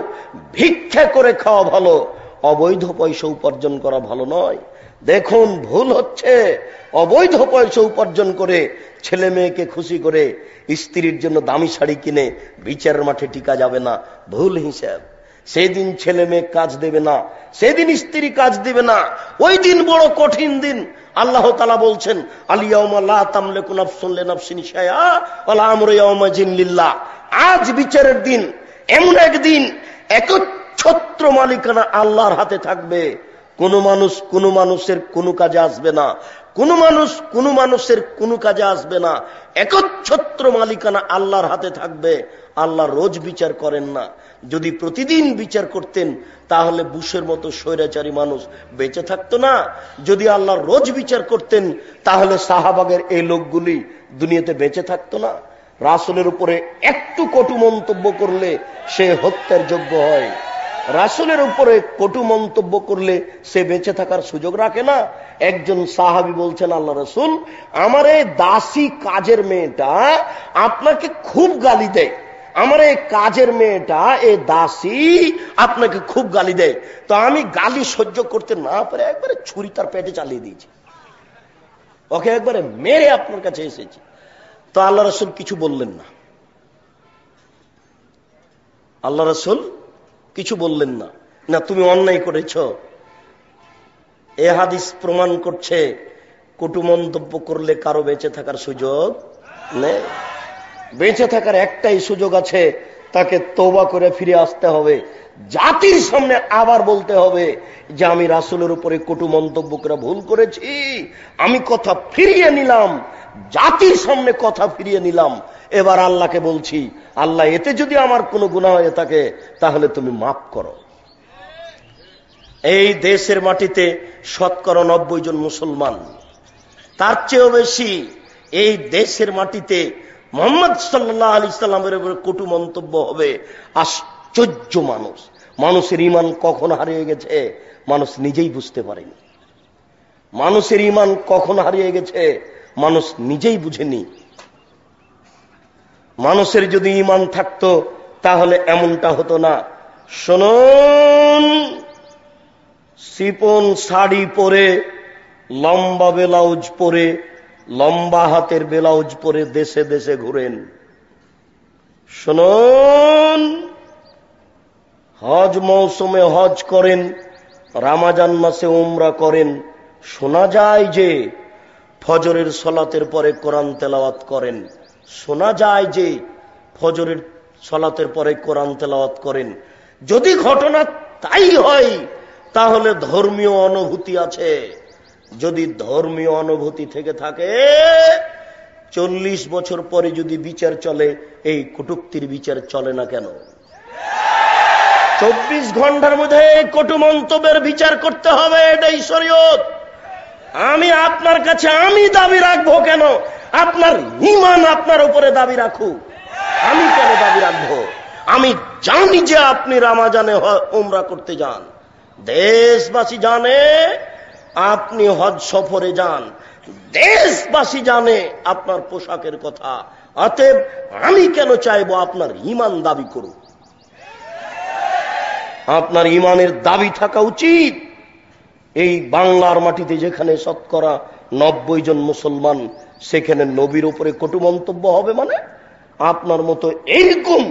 ভিক্ষা করে খাওয়া ভালো, অবৈধ পয়সা উপার্জন করা ভালো নয়। দেখুন, ভুল হচ্ছে অবৈধ পয়সা উপার্জন করে ছেলে মেয়েকে খুশি করে স্ত্রীর জন্য দামি শাড়ি কিনে বিচারের মাঠে টিকা যাবে না, ভুল হিসাব। সেদিন ছেলে মেয়ে কাজ দেবে না, সেদিন স্ত্রী কাজ দেবে না, ওই দিন বড় কঠিন দিন। আল্লাহ তাআলা বলছেন, আলিয়াউমা লা তামলিকু নাফসুন লিনাফসিন শাইআ ওয়াল আমরু ইয়াওমাইযিন লিল্লাহ। আজ বিচারের দিন, এমন একদিন একচ্ছত্র মালিকানা আল্লাহর হাতে থাকবে। কোন মানুষ কোন মানুষের কোন কাজে আসবে না, কোন মানুষ কোন মানুষের কোন কাজে আসবে না। একচ্ছত্র মালিকানা আল্লাহর হাতে থাকবে। আল্লাহ রোজ বিচার করেন না। যদি প্রতিদিন বিচার করতেন, তাহলে বুশের মতো স্বৈরাচারী মানুষ বেঁচে থাকতো না। যদি আল্লাহ রোজ বিচার করতেন, তাহলে শাহবাগের এই লোকগুলি দুনিয়াতে বেঁচে থাকতো না। রাসূলের উপরে একটু কটু মন্তব্য করলে সে হত্যার যোগ্য হয়। রাসূলের উপরে কটু মন্তব্য করলে সে বেঁচে থাকার সুযোগ রাখে না। একজন সাহাবী বলছেন, আল্লাহ রাসূল, আমার এই দাসী কাজের মেয়েটা আপনাকে খুব গালি দেয়। আমার এই কাজের মেয়েটা, এই দাসী আপনাকে খুব গালি দেয়। তো আমি গালি সহ্য করতে না পারে একবারে ছুরি তার পেটে চালিয়ে দিয়েছি, ওকে একবারে মেরে আপনার কাছে এসেছি। তো আল্লাহ রাসূল কিছু বললেন না। আল্লাহ রাসূল কিছু বললেন না। না, তুমি অন্যায় করেছ। এ হাদিস প্রমাণ করছে কটু মন্তব্য করলে কারো বেঁচে থাকার সুযোগ নেই। বেঁচে থাকার একটাই সুযোগ আছে, তাকে তওবা করে ফিরে আসতে হবে। জাতির সামনে আবার বলতে হবে যে আমি রাসূলের উপরে কটু মন্তব্য করে ভুল করেছি, আমি কথা ফিরিয়ে নিলাম। জাতির সামনে কথা ফিরিয়ে নিলাম। এবার আল্লাহকে বলছি, আল্লাহ, এতে যদি আমার কোনো গুনাহ হয়ে থাকে তাহলে তুমি মাফ করো। এই দেশের মাটিতে 90% জন মুসলমান, তার চেয়েও বেশি এই দেশের মাটিতে মুহাম্মদ সাল্লাল্লাহু আলাইহি সাল্লামের উপরে কটু মন্তব্য হবে। আশ্চর্য মানুষ। মানুষের ঈমান কখন হারিয়ে গেছে মানুষ নিজেই বুঝতে পারেনি। মানুষের ঈমান কখন হারিয়ে গেছে মানুষ নিজেই বুঝেনি। মানুষের যদি ঈমান থাকতো তাহলে এমনটা হতো না। শুনুন, সিপন শাড়ি পরে, লম্বা ব্লাউজ পরে, লম্বা হাতের ব্লাউজ পরে দেশে দেশে ঘুরেন। শুনুন, হজ মৌসুমে হজ করেন, রমজান মাসে উমরা করেন। শোনা যায় যে ফজরের সালাতের পরে কোরআন তেলাওয়াত করেন। শোনা যায় যে ফজরের সালাতের পরে কোরআন তেলাওয়াত করেন। যদি ঘটনা তাই হয় তাহলে ধর্মীয় অনুভূতি আছে। যদি ধর্মীয় অনুভূতি থেকে থাকে, 40 বছর পরে যদি বিচার চলে, এই কটূক্তির বিচার চলে না কেন? 24 ঘন্টার মধ্যে কটু মন্তব্যের বিচার করতে হবে, এটাই শরীয়ত। আমি আপনার কাছে আমি দাবি রাখবো কেন? আপনার ঈমান আপনার উপরে দাবি রাখুক। আমি কেন দাবি রাখবো? আমি জানি যে আপনি রমজানে উমরা করতে যান, দেশবাসী জানে আপনি হজ সফরে যান, দেশবাসী জানে আপনার পোশাকের কথা। অতএব আমি কেন চাইবো আপনার ঈমান দাবি করুক? আপনার ঈমানের দাবি থাকা উচিত। এই বাংলার মাটিতে যেখানে 90% জন মুসলমান, সেখানে নবীর উপরে কটু মন্তব্য হবে মানে? আপনার মতো এইরকম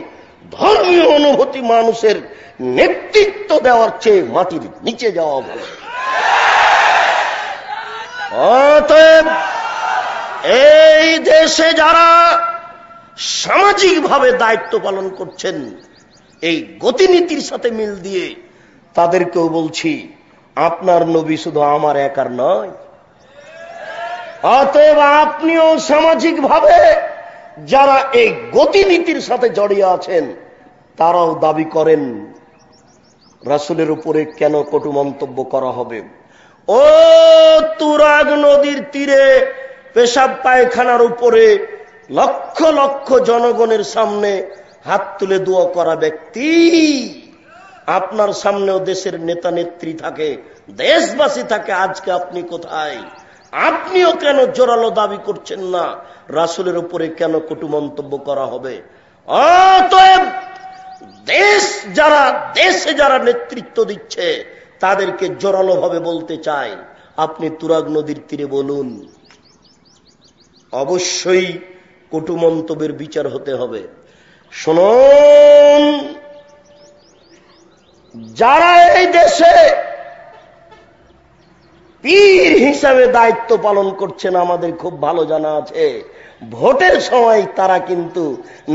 ধর্মীয় অনুভূতি মানুষের নেতৃত্ব দেওয়ার চেয়ে মাটির নিচে যাওয়া ভালো। অতএব এই দেশে যারা সামাজিকভাবে দায়িত্ব পালন করছেন, এই গতিনীতির সাথে মিল দিয়ে তাদেরকেও বলছি, আপনার নবী শুধু আমার একার নয়, অতএব আপনিও সামাজিকভাবে যারা এই গতিনীতির সাথে জড়িয়ে আছেন তারাও দাবি করেন রাসূলের উপরে কেন কটু মন্তব্য করা হবে। ও তুরাগ নদীর তীরে পেশাব পায়খানার উপরে লক্ষ লক্ষ জনগণের সামনে হাত তুলে দোয়া করা ব্যক্তি, আপনার সামনেও দেশের নেতা নেত্রী থাকে, দেশবাসী থাকে, আজকে আপনি কোথায়? আপনিও কেন জোরালো দাবি করছেন না রাসূলের উপরে কেন কটু মন্তব্য করা হবে? অতএব দেশে যারা নেতৃত্ব দিচ্ছে তাদেরকে জোরালো ভাবে বলতে চাই, আপনি তুরাগ নদীর তীরে বলুন, অবশ্যই কটু মন্তব্যের বিচার হতে হবে। শুনুন, যারা এই দেশে পীর হিসাবে দায়িত্ব পালন করছেন আমাদের খুব ভালো জানা আছে, ভোটের সময়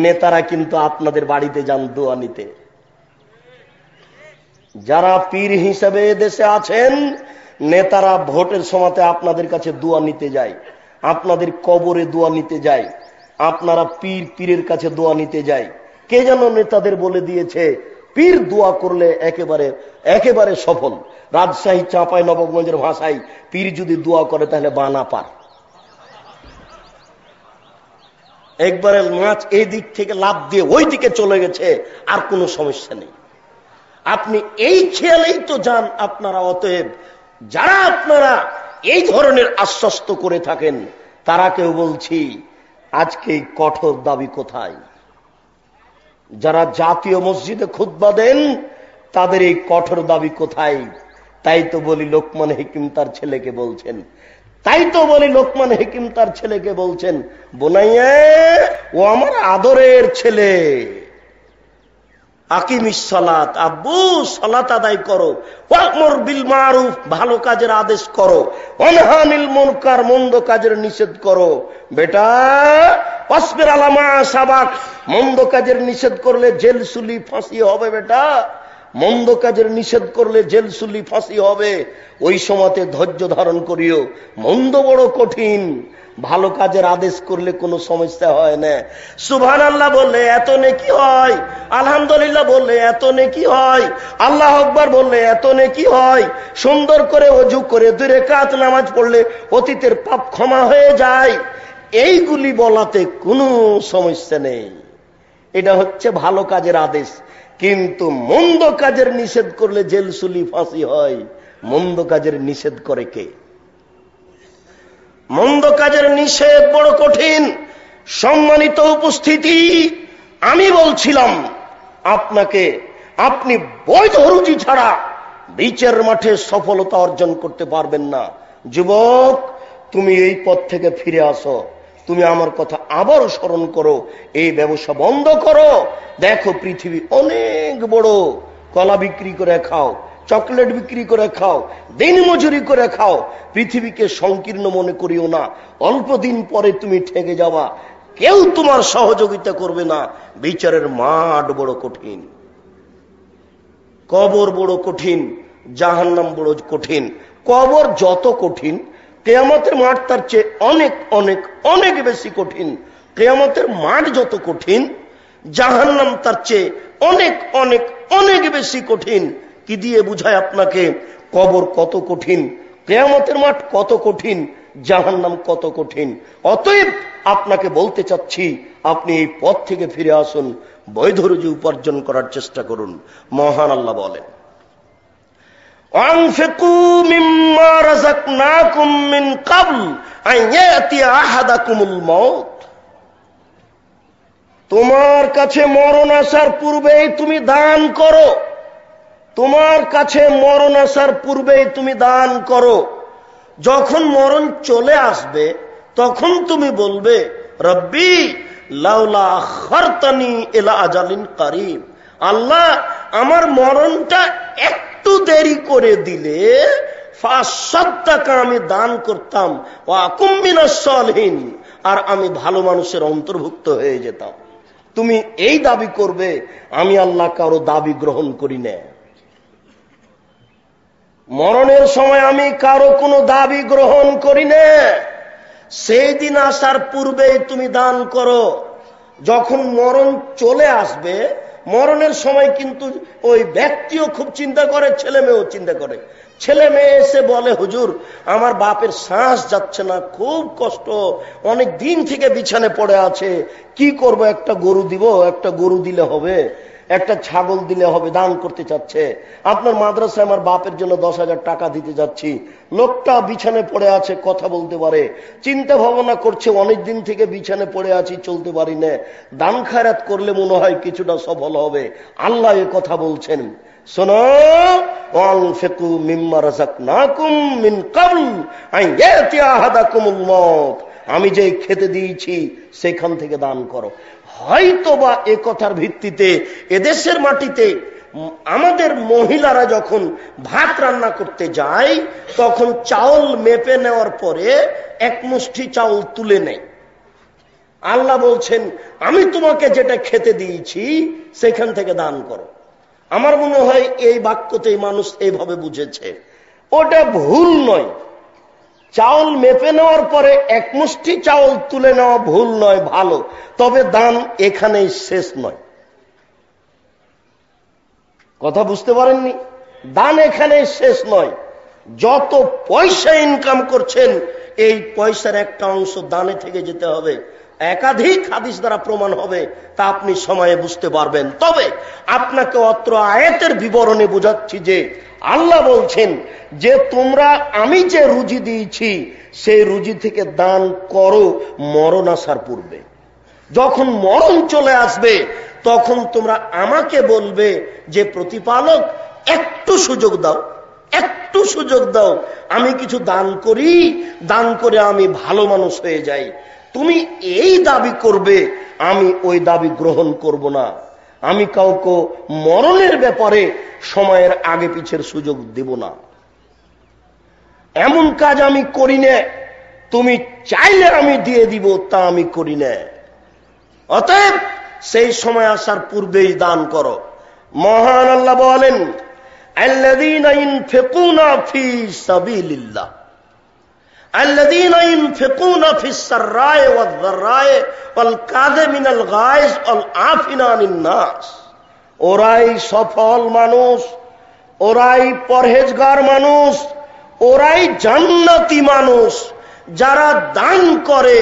নেতারা কিন্তু আপনাদের বাড়িতে যান দোয়া নিতে। যারা পীর হিসাবে দেশে আছেন নেতারা ভোটের সময়তে আপনাদের কাছে দোয়া নিতে যায়, আপনাদের কবরে দোয়া নিতে যায়, আপনারা পীরের কাছে দোয়া নিতে যায়। কে যেন নেতাদের বলে দিয়েছে পীর দোয়া করলে একেবারে সফল। রাজশাহী চাঁপাই নবাবগঞ্জের ভাষায় পীর যদি দোয়া করে তাহলে বানা পার। একবারে মাছ এই দিক থেকে লাফ দিয়ে ওই দিকে চলে গেছে, আর কোনো সমস্যা নেই। আপনি এই খেয়ালেই তো যান আপনারা। অতএব যারা আপনারা এই ধরনের আশ্বস্ত করে থাকেন তারাকেও বলছি, আজকে কঠোর দাবি কোথায়? যারা জাতীয় মসজিদে খুতবা দেন তাদের এই কঠোর দাবি কোথায়? তাই তো বলি লোকমান হাকিম তার ছেলেকে বলছেন বোনাইয়া, ও আমার আদরের ছেলে, আকিমিস সালাত, আব্বু সালাত আদায় করো, ওয়া'মুর বিল মারুফ, ভালো কাজের আদেশ করো, ওয়ানহা আনিল মুনকার, মন্দ কাজের নিষেধ করো। বেটা ওয়াসবির আলা মা সাবাক, মন্দ কাজের নিষেধ করলে জেল সুলি ফাঁসি হবে। বেটা মন্দ কাজের নিষেধ করলে জেল সুলি ফাঁসি হবে, ওই সময়তে ধৈর্য ধারণ করিও। মন্দ বড় কঠিন, ভালো কাজের আদেশ করলে কোনো সমস্যা হয় না। সুবহানাল্লাহ বললে এত নেকি হয়, আলহামদুলিল্লাহ বললে এত নেকি হয়, আল্লাহু আকবার বললে এত নেকি হয়, সুন্দর করে ওযু করে 2 রাকাত নামাজ পড়লে অতীতের পাপ ক্ষমা হয়ে যায়। এইগুলি বলাতে কোনো সমস্যা নেই, এটা হচ্ছে ভালো কাজের আদেশ। কিন্তু মন্দ কাজের নিষেধ করলে জেল সুলি ফাঁসি হয়, মন্দ কাজের নিষেধ করে কে? মন্দ কাজের নিষেধ বড় কঠিন। সম্মানিত উপস্থিতি, আমি বলছিলাম আপনাকে, আপনি বৈধ রুজি ছাড়া বিচার মাঠে সফলতা অর্জন করতে পারবেন না। যুবক, তুমি এই পথ থেকে ফিরে আসো, তুমি আমার কথা আবার স্মরণ করো, এই ব্যবসা বন্ধ করো। দেখো পৃথিবী অনেক বড়, কলা বিক্রি করে খাও, চকলেট বিক্রি করে খাও, দিন মজুরি করে খাও, পৃথিবীকে সংকীর্ণ মনে করিও না। অল্প দিন পরে তুমি ঠেকে যাবা, কেউ তোমার সহযোগিতা করবে না। বিচারের মাঠ বড় কঠিন, কবর বড় কঠিন, জাহান্নাম বড় কঠিন। কবর যত কঠিন, কিয়ামতের মাঠ তার চেয়ে অনেক অনেক অনেক বেশি কঠিন। কিয়ামতের মাঠ যত কঠিন, জাহান্নাম তার চেয়ে অনেক অনেক অনেক বেশি কঠিন। কি দিয়ে বুঝায় আপনাকে কবর কত কঠিন, কিয়ামতের মাঠ কত কঠিন, জাহান্নাম কত কঠিন? অতএব আপনাকে বলতে চাচ্ছি, আপনি এই পথ থেকে ফিরে আসুন, বৈধ রুজি উপার্জন করার চেষ্টা করুন। মহান আল্লাহ বলেন, আনফিকু মিম্মা রাযাকনাকুম মিন ক্বাবল আন ইয়াতিয়া আহাদাকুমুল মাউত। তোমার কাছে মরণ আসার পূর্বেই তুমি দান করো, তোমার কাছে মরণ আসার পূর্বেই তুমি দান করো। যখন মরণ চলে আসবে তখন তুমি বলবে, রব্বি লাউলা আখারতানি ইলা আজালিন কারীব, আল্লাহ আমার মরণটা একটু দেরি করে দিলে ফাসাদদাকা, আমি দান করতাম, ওয়া আকুম মিনাস সালিহিন, আর আমি ভালো মানুষের অন্তর্ভুক্ত হয়ে যেতাম। তুমি এই দাবি করবে, আমি আল্লাহ কারো দাবি গ্রহণ করি না। মরণের সময় আমি কারো কোনো দাবি গ্রহণ করি না। সেই দিন আসার পূর্বেই তুমি দান করো। যখন মরণ চলে আসবে, মরণের সময় কিন্তু ওই ব্যক্তিও খুব চিন্তা করে, ছেলে মেয়েও চিন্তা করে। ছেলে মেয়ে এসে বলে, হুজুর আমার বাপের শ্বাস যাচ্ছে না, খুব কষ্ট, অনেক দিন থেকে বিছানে পড়ে আছে, কি করব? একটা গরু দিব, একটা গরু দিলে হবে, একটা ছাগল দিলে হবে, দান করতে চাচ্ছে। আপনার মাদ্রাসায় আমার বাপের জন্য 10,000 টাকা দিতে যাচ্ছি। লোকটা বিছানে পড়ে আছে, কথা বলতে পারে, চিন্তা ভাবনা করছে, অনেক দিন থেকে বিছানে পড়ে আছি, চলতে পারি না, দান খায়রাত করলে মনে হয় কিছুটা সফল হবে। আল্লাহ এ কথা বলছেন, শোনো, ওয়ানফিকু মিম্মা রাযাকনাকুম মিন ক্বাবল আন ইয়াতিয়া আহাদাকুমুল মাউত, আমি যে খেতে দিয়েছি সেখান থেকে দান করো। হয়তোবা এ কথার ভিত্তিতে এদেশের মাটিতে আমাদের মহিলারা যখন ভাত রান্না করতে যায়, তখন চাউল মেপে নেওয়ার পরে এক মুষ্টি চাউল তুলে নেয়। আল্লাহ বলছেন, আমি তোমাকে যেটা খেতে দিয়েছি সেখান থেকে দান করো। আমার মনে হয় এই বাক্যতেই মানুষ এইভাবে বুঝেছে। ওটা ভুল নয়। চাউল মেপে নেওয়ার পরে এক মুষ্টি চাউল তুলে নেওয়া ভুল নয়, ভালো। তবে দান এখানেই শেষ নয়। কথা বুঝতে পারেননি? দান এখানেই শেষ নয়। যত পয়সা ইনকাম করছেন, এই পয়সার একটা অংশ দানে থেকে যেতে হবে। একাধিক হাদিস দ্বারা প্রমাণ হবে, তা আপনি সময়ে বুঝতে পারবেন। তবে আপনাকে অত্র আয়াতের বিবরণে বোঝাচ্ছি যে আল্লাহ বলছেন যে তোমরা আমি যে রুজি দিয়েছি সেই রুজি থেকে দান করো মরণ আসার পূর্বে। যখন মরণ চলে আসবে তখন তোমরা আমাকে বলবে যে প্রতিপালক একটু সুযোগ দাও, একটু সুযোগ দাও, আমি কিছু দান করি, দান করে আমি ভালো মানুষ হয়ে যাই। তুমি এই দাবি করবে, আমি ওই দাবি গ্রহণ করব না। আমি কাউকে মরণের ব্যাপারে সময়ের আগে পিছের সুযোগ দেব না। এমন কাজ আমি করি না, তুমি চাইলে আমি দিয়ে দিব, তা আমি করি না। অতএব সেই সময় আসার পূর্বেই দান করো। মহান আল্লাহ বলেন, আল্লাযীনা ইনফিকুনা ফি সাবিলিল্লাহ, আল্লাযীনা ইনফিকুনা ফিস সাররায়ে ওয়াদ দাররায়ে ওয়াল কাযিমিনাল গায়জ ওয়াল আফিনা আনিন নাস। ওরাই সফল মানুষ, ওরাই পরহেজগার মানুষ, ওরাই জান্নাতি মানুষ, যারা দান করে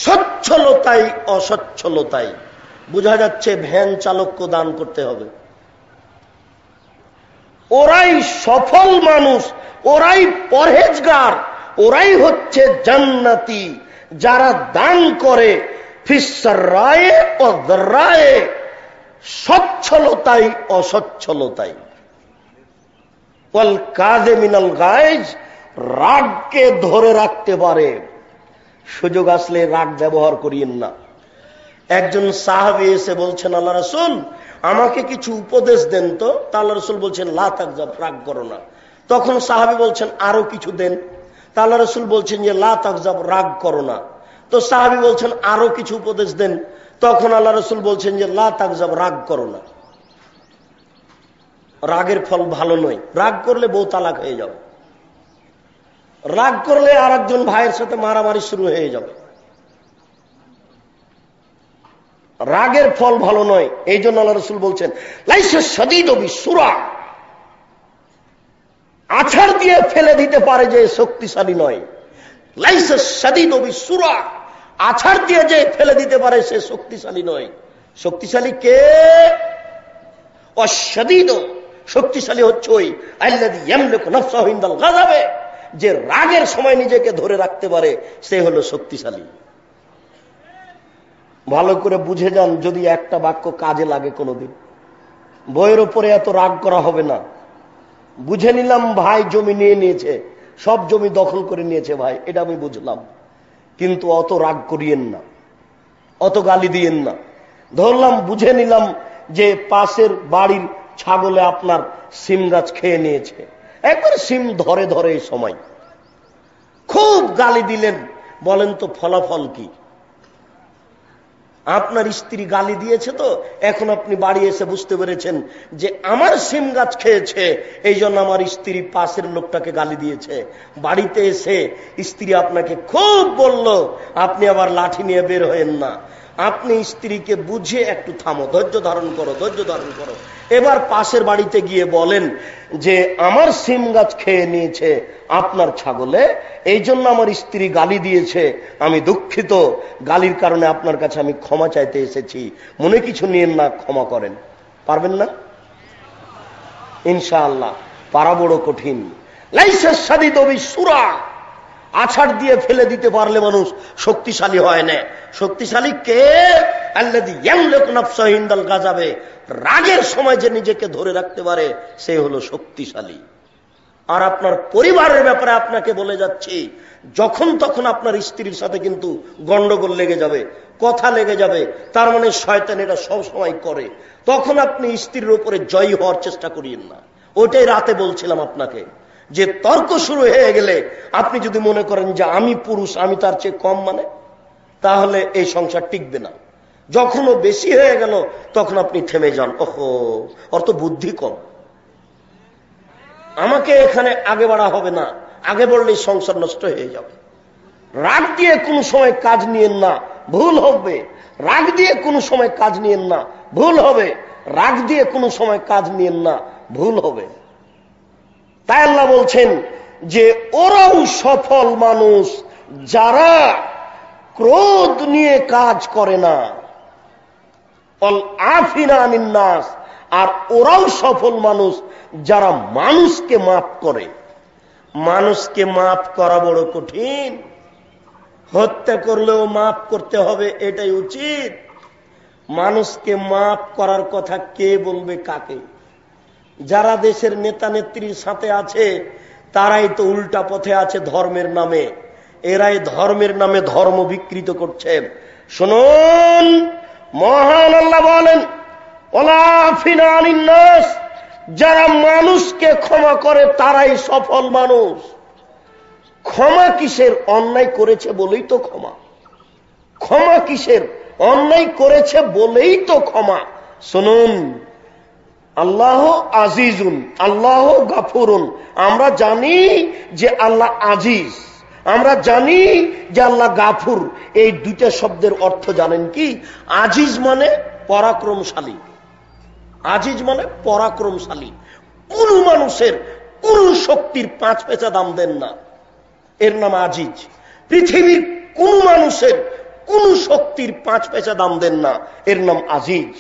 সচ্ছলতায় অসচ্ছলতায়। বোঝা যাচ্ছে ভ্যান চালককে দান করতে হবে। ওরাই সফল মানুষ, ওরাই পরহেজগার, ওরাই হচ্ছে জান্নাতি, যারা দান করে ফিসসাররায়ে ও দাররায়ে, সচ্ছলতায় অসচ্ছলতায়। ওয়াল কাযিমিনাল গায়জ, রাগকে ধরে রাখতে পারে। সুযোগ আসলে রাগ ব্যবহার করিয়েন না। একজন সাহাবী এসে বলছেন, আল্লাহ রাসূল আমাকে কিছু উপদেশ দেন তো। আল্লাহ রাসূল বলছেন, লা তাগজাব, রাগ করো না। তখন সাহাবী বলছেন, আরো কিছু দেন। আল্লাহ রাসূল বলছেন যে লা তাগজাব, রাগ করো না। তো সাহাবী বলছেন, আরো কিছু উপদেশ দেন। তখন আল্লাহ রাসূল বলছেন যে লা তাগজাব, রাগ করো না। রাগের ফল ভালো নয়। রাগ করলে বউ তালাক হয়ে যাবে, রাগ করলে আর একজন ভাইয়ের সাথে মারামারি শুরু হয়ে যাবে। রাগের ফল ভালো নয়। এই জন্য আল্লাহ রাসূল বলছেন, লাইসা শাদীদু বিসুরা, আছাড় দিয়ে ফেলে দিতে পারে যে শক্তিশালী নয়। লাইসা শাদীদু বিসুরা, আছাড় দিয়ে যে ফেলে দিতে পারে সে শক্তিশালী নয়। শক্তিশালী কে? অশাদীদু, শক্তিশালী হচ্ছে ওই আল্লাযী ইয়ামলিকু নাফসাহু ইনদাল গাযাবে, যে রাগের সময় নিজেকে ধরে রাখতে পারে, সে হলো শক্তিশালী। ভালো করে বুঝে যান, যদি একটা বাক্য কাজে লাগে কোনোদিন। বইয়ের উপরে এত রাগ করা হবে না। বুঝে নিলাম ভাই জমি নিয়ে নিয়েছে, সব জমি দখল করে নিয়েছে ভাই, এটা আমি বুঝলাম, কিন্তু অত রাগ করিয়েন না, অত গালি দিয়েন না। ধরলাম বুঝে নিলাম যে পাশের বাড়ির ছাগলে আপনার সিম গাছ খেয়ে নিয়েছে, একবার সিম ধরে ধরে এই সময় খুব গালি দিলেন, বলেন তো ফলাফল কি? আপনার স্ত্রী গালি দিয়েছে তো এখন আপনি বাড়ি এসে বুঝতে পেরেছেন যে আমার সিম গাছ খেয়েছে, এই জন্য আমার স্ত্রী পাশের লোকটাকে গালি দিয়েছে। বাড়িতে এসে স্ত্রী আপনাকে খুব বলল, আপনি আবার লাঠি নিয়ে বের হয়েন না। আপনি স্ত্রীকে বুঝে একটু থামো, ধৈর্য ধারণ করো, ধৈর্য ধারণ করো। এবার পাশের বাড়িতে গিয়ে বলেন যে আমার সিম গাছ খেয়ে নিয়েছে আপনার ছাগলে, এই জন্য আমার স্ত্রী গালি দিয়েছে, আমি দুঃখিত, গালির কারণে আপনার কাছে আমি ক্ষমা চাইতে এসেছি, মনে কিছু নিয়েন না, ক্ষমা করেন। পারবেন না? ইনশাআল্লাহ। পারা বড় কঠিন। লাইসা শাদীদু বিসুরা, আছাড় দিয়ে ফেলে দিতে পারলে মানুষ শক্তিশালী হয় না। শক্তিশালী কে? আল্লাযী ইয়ামলিকু নাফসাহু ইনদাল গাযাবে, রাগের সময় যে নিজেকে ধরে রাখতে পারে সে হলো শক্তিশালী। আর আপনার পরিবারের ব্যাপারে আপনাকে বলে যাচ্ছি, যখন তখন আপনার স্ত্রীর সাথে কিন্তু গন্ডগোল লেগে যাবে, কথা লেগে যাবে, তার মানে শয়তান এটা সব সময় করে। তখন আপনি স্ত্রীর উপরে জয়ী হওয়ার চেষ্টা করিয়েন না। ওটাই রাতে বলছিলাম আপনাকে, যে তর্ক শুরু হয়ে গেলে আপনি যদি মনে করেন যে আমি পুরুষ, আমি তার চেয়ে কম, মানে তাহলে এই সংসার টিকবে না। যখন ও বেশি হয়ে গেল তখন আপনি থেমে যান, ওহো ওর তো বুদ্ধি কম, আমাকে এখানে আগে বাড়া হবে না, আগে বললেই সংসার নষ্ট হয়ে যাবে। রাগ দিয়ে কোনো সময় কাজ নিয়েন না, ভুল হবে। রাগ দিয়ে কোনো সময় কাজ নিয়েন না, ভুল হবে। রাগ দিয়ে কোনো সময় কাজ নিয়েন না, ভুল হবে। তাই আল্লাহ বলছেন যে ওরাও সফল মানুষ যারা ক্রোধ নিয়ে কাজ করে না, অল আফিনা আনিন নাস, আর ওরাও সফল মানুষ যারা মানুষকে মাফ করে। মানুষকে মাফ করা বড় কঠিন। হত্যা করলেও মাফ করতে হবে, এটাই উচিত। মানুষকে মাফ করার কথা কে বলবে কাকে? যারা দেশের নেতা নেত্রীর সাথে আছে তারাই তো উল্টা পথে আছে ধর্মের নামে। এরাই ধর্মের নামে ধর্ম বিকৃত করছে। শুনুন, মহান আল্লাহ বলেন ওয়ালা আফিনা আনিন নাস, যারা মানুষকে ক্ষমা করে তারাই সফল মানুষ। ক্ষমা কিসের? অন্যায় করেছে বলেই তো ক্ষমা। ক্ষমা কিসের? অন্যায় করেছে বলেই তো ক্ষমা। শুনুন, আল্লাহ আজিজুন, আল্লাহ গাফুরুন। আমরা জানি যে আল্লাহ আজিজ, আমরা জানি যে আল্লাহ গাফুর। এই দুইটা শব্দের অর্থ জানেন কি? আজিজ মানে পরাক্রমশালী, আজিজ মানে পরাক্রমশালী। কোন মানুষের কোন শক্তির 5 পয়সা দাম দেন না, এর নাম আজিজ। পৃথিবীর কোন মানুষের কোন শক্তির 5 পয়সা দাম দেন না, এর নাম আজিজ।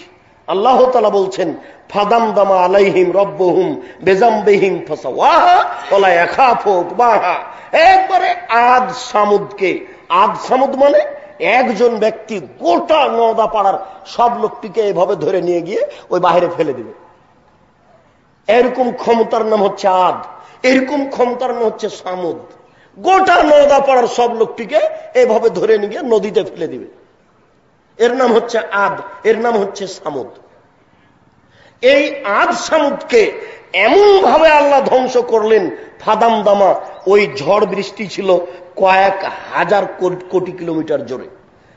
আল্লাহ তাআলা বলছেন ফাদামদামা আলাইহিম রব্বুহুম বিযামবিহিম ফাসাওয়াহা ওয়ালা ইয়াখাফু উকবাহা। একবারে আদ সামুদকে, আদ সামুদ মানে একজন ব্যক্তি গোটা নওদা পাড়ার সব লোকটিকে এভাবে ধরে নিয়ে গিয়ে ওই বাইরে ফেলে দিবে। এরকম ক্ষমতার নাম হচ্ছে আদ, এরকম ক্ষমতার নাম হচ্ছে সামুদ। গোটা নওদা পাড়ার সব লোকটিকে এভাবে ধরে নিয়ে গিয়ে নদীতে ফেলে দিবে। এর নাম হচ্ছে আদ, এর নাম হচ্ছে সামুদ। এই আদ সামুদকে এমন ভাবে আল্লাহ ধ্বংস করলেন, ফাদামদামা, ওই ঝড় বৃষ্টি ছিল কয়েক হাজার কোটি কিলোমিটার জোরে,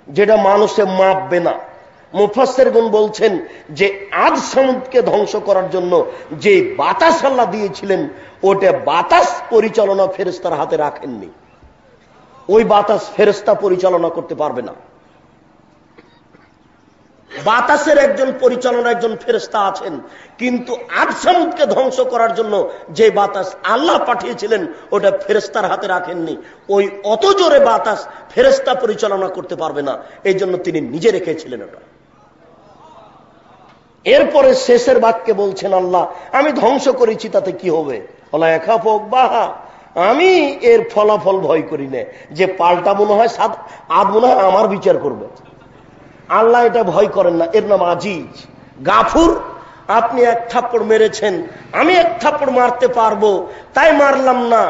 যেটা মানুষে মাপবে না। মুফাসসিরগণ বলছেন যে আদ সামুদকে ধ্বংস করার জন্য যে বাতাস আল্লাহ দিয়েছিলেন, ওটা বাতাস পরিচালনা ফেরেশতার হাতে রাখেননি। ওই বাতাস ফেরেশতা পরিচালনা করতে পারবে না। বাতাসের একজন পরিচালনা, একজন ফেরেশতা আছেন, কিন্তু আদ সামুদকে ধ্বংস করার জন্য যে বাতাস আল্লাহ পাঠিয়েছিলেন ওটা ফেরেশতার হাতে রাখেননি। ওই অত জোরে বাতাস ফেরেশতা পরিচালনা করতে পারবে না, এই জন্য তিনি নিজে রেখেছিলেন ওটা। এরপরে শেষের বাক্যে বলছেন আল্লাহ, আমি ধ্বংস করেছি তাতে কি হবে? ওয়ালা ইয়াখাফু উকবাহা, আমি এর ফলাফল ভয় করি না, যে পাল্টা মনে হয় আদ মনে হয় আমার বিচার করবে। আল্লাহ এটা ভয় করেন না, এর নাম আজিজ। গাফুর, আপনি এক থাপ্পড় মেরেছেন, আমি এক থাপ্পড় মারতে পারবো তাই মারলাম না,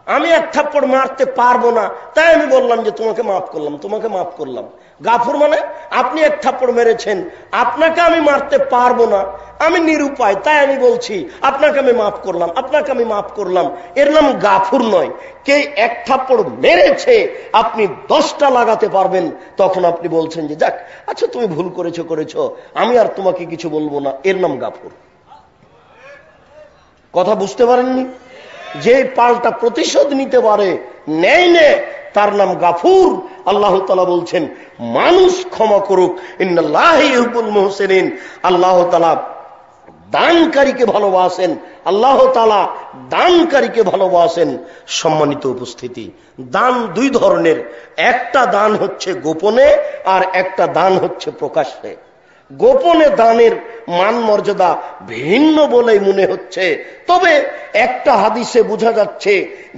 আমি এক থাপ্পড় মারতে পারবো না, তাই আমি বললাম যে তোমাকে মাফ করলাম, তোমাকে মাফ করলাম। গাফুর মানে আপনি এক থাপ্পড় মেরেছেন, আপনাকে আমি মারতে পারবো না, আমি নিরুপায়, তাই আমি বলছি আপনাকে আমি মাফ করলাম, আপনাকে আমি মাফ করলাম। এর নাম গাফুর নয়। কে এক থাপ্পড় মেরেছে আপনি 10টা লাগাতে পারবেন, তখন আপনি বলছেন যে যাক, আচ্ছা তুমি ভুল করেছো, আমি আর তোমাকে কিছু বলবো না, এর নাম গাফুর। কথা বুঝতে পারেননি? যে পাল্টা প্রতিশোধ নিতে পারে, নেয় তার নাম গাফুর। আল্লাহ তাআলা বলছেন মানুষ ক্ষমা করুক, ইন্নাল্লাহি ইউহিব্বুল মুহসিনিন। আল্লাহ তাআলা দানকারীকে ভালোবাসেন, আল্লাহ তাআলা দানকারীকে ভালোবাসেন। সম্মানিত উপস্থিতি, দান দুই ধরনের, একটা দান হচ্ছে গোপনে আর একটা দান হচ্ছে প্রকাশ্যে। গোপনে দানের মান মর্যাদা ভিন্ন বলেই মনে হচ্ছে, তবে একটা হাদিসে বোঝা যাচ্ছে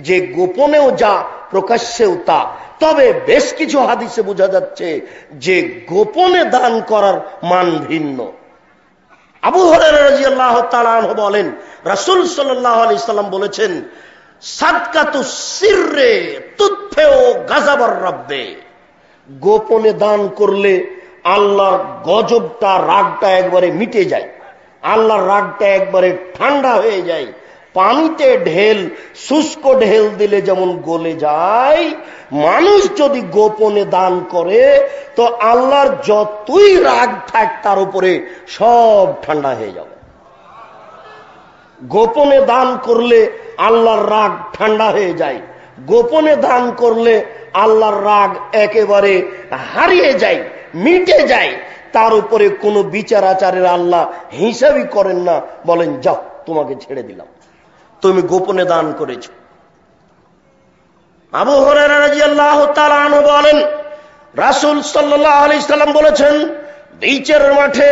যে গোপনেও যা প্রকাশ্যেও তা। তবে বেশ কিছু হাদিসে বোঝা যাচ্ছে যে গোপনে দান করার মান ভিন্ন। আবু হুরায়রা রাদিয়াল্লাহু তাআলা আনহু বলেন, রাসূল সাল্লাল্লাহু আলাইহি সাল্লাম বলেছেন, সাদকাতু সিররে তুতফিউ গাযাবার রাব্বে। গোপনে দান করলে আল্লাহর গজবটা, রাগটা একবারে মিটে যায়, আল্লাহর রাগটা একবারে ঠান্ডা হয়ে যায়। পানিতে ঢেল, শুষ্ক ঢেল দিলে যেমন গলে যায়, মানুষ যদি গোপনে দান করে তো আল্লাহর যতই রাগ থাক তার উপরে সব ঠান্ডা হয়ে যাবে। গোপনে দান করলে আল্লাহর রাগ ঠান্ডা হয়ে যায়, গোপনে দান করলে আল্লাহর রাগ একেবারে হারিয়ে যায়, মিটে যায়। তার উপরে কোনো বিচার আচারের আল্লাহ হিসাবই করেন না, বলেন যাও তোমাকে ছেড়ে দিলাম, তুমি গোপনে দান করেছো। আবু হুরায়রা রাদিয়াল্লাহু তাআলা আনহু বলেন, রাসূল সাল্লাল্লাহু আলাইহি সাল্লাম বলেছেন, বিচারের মাঠে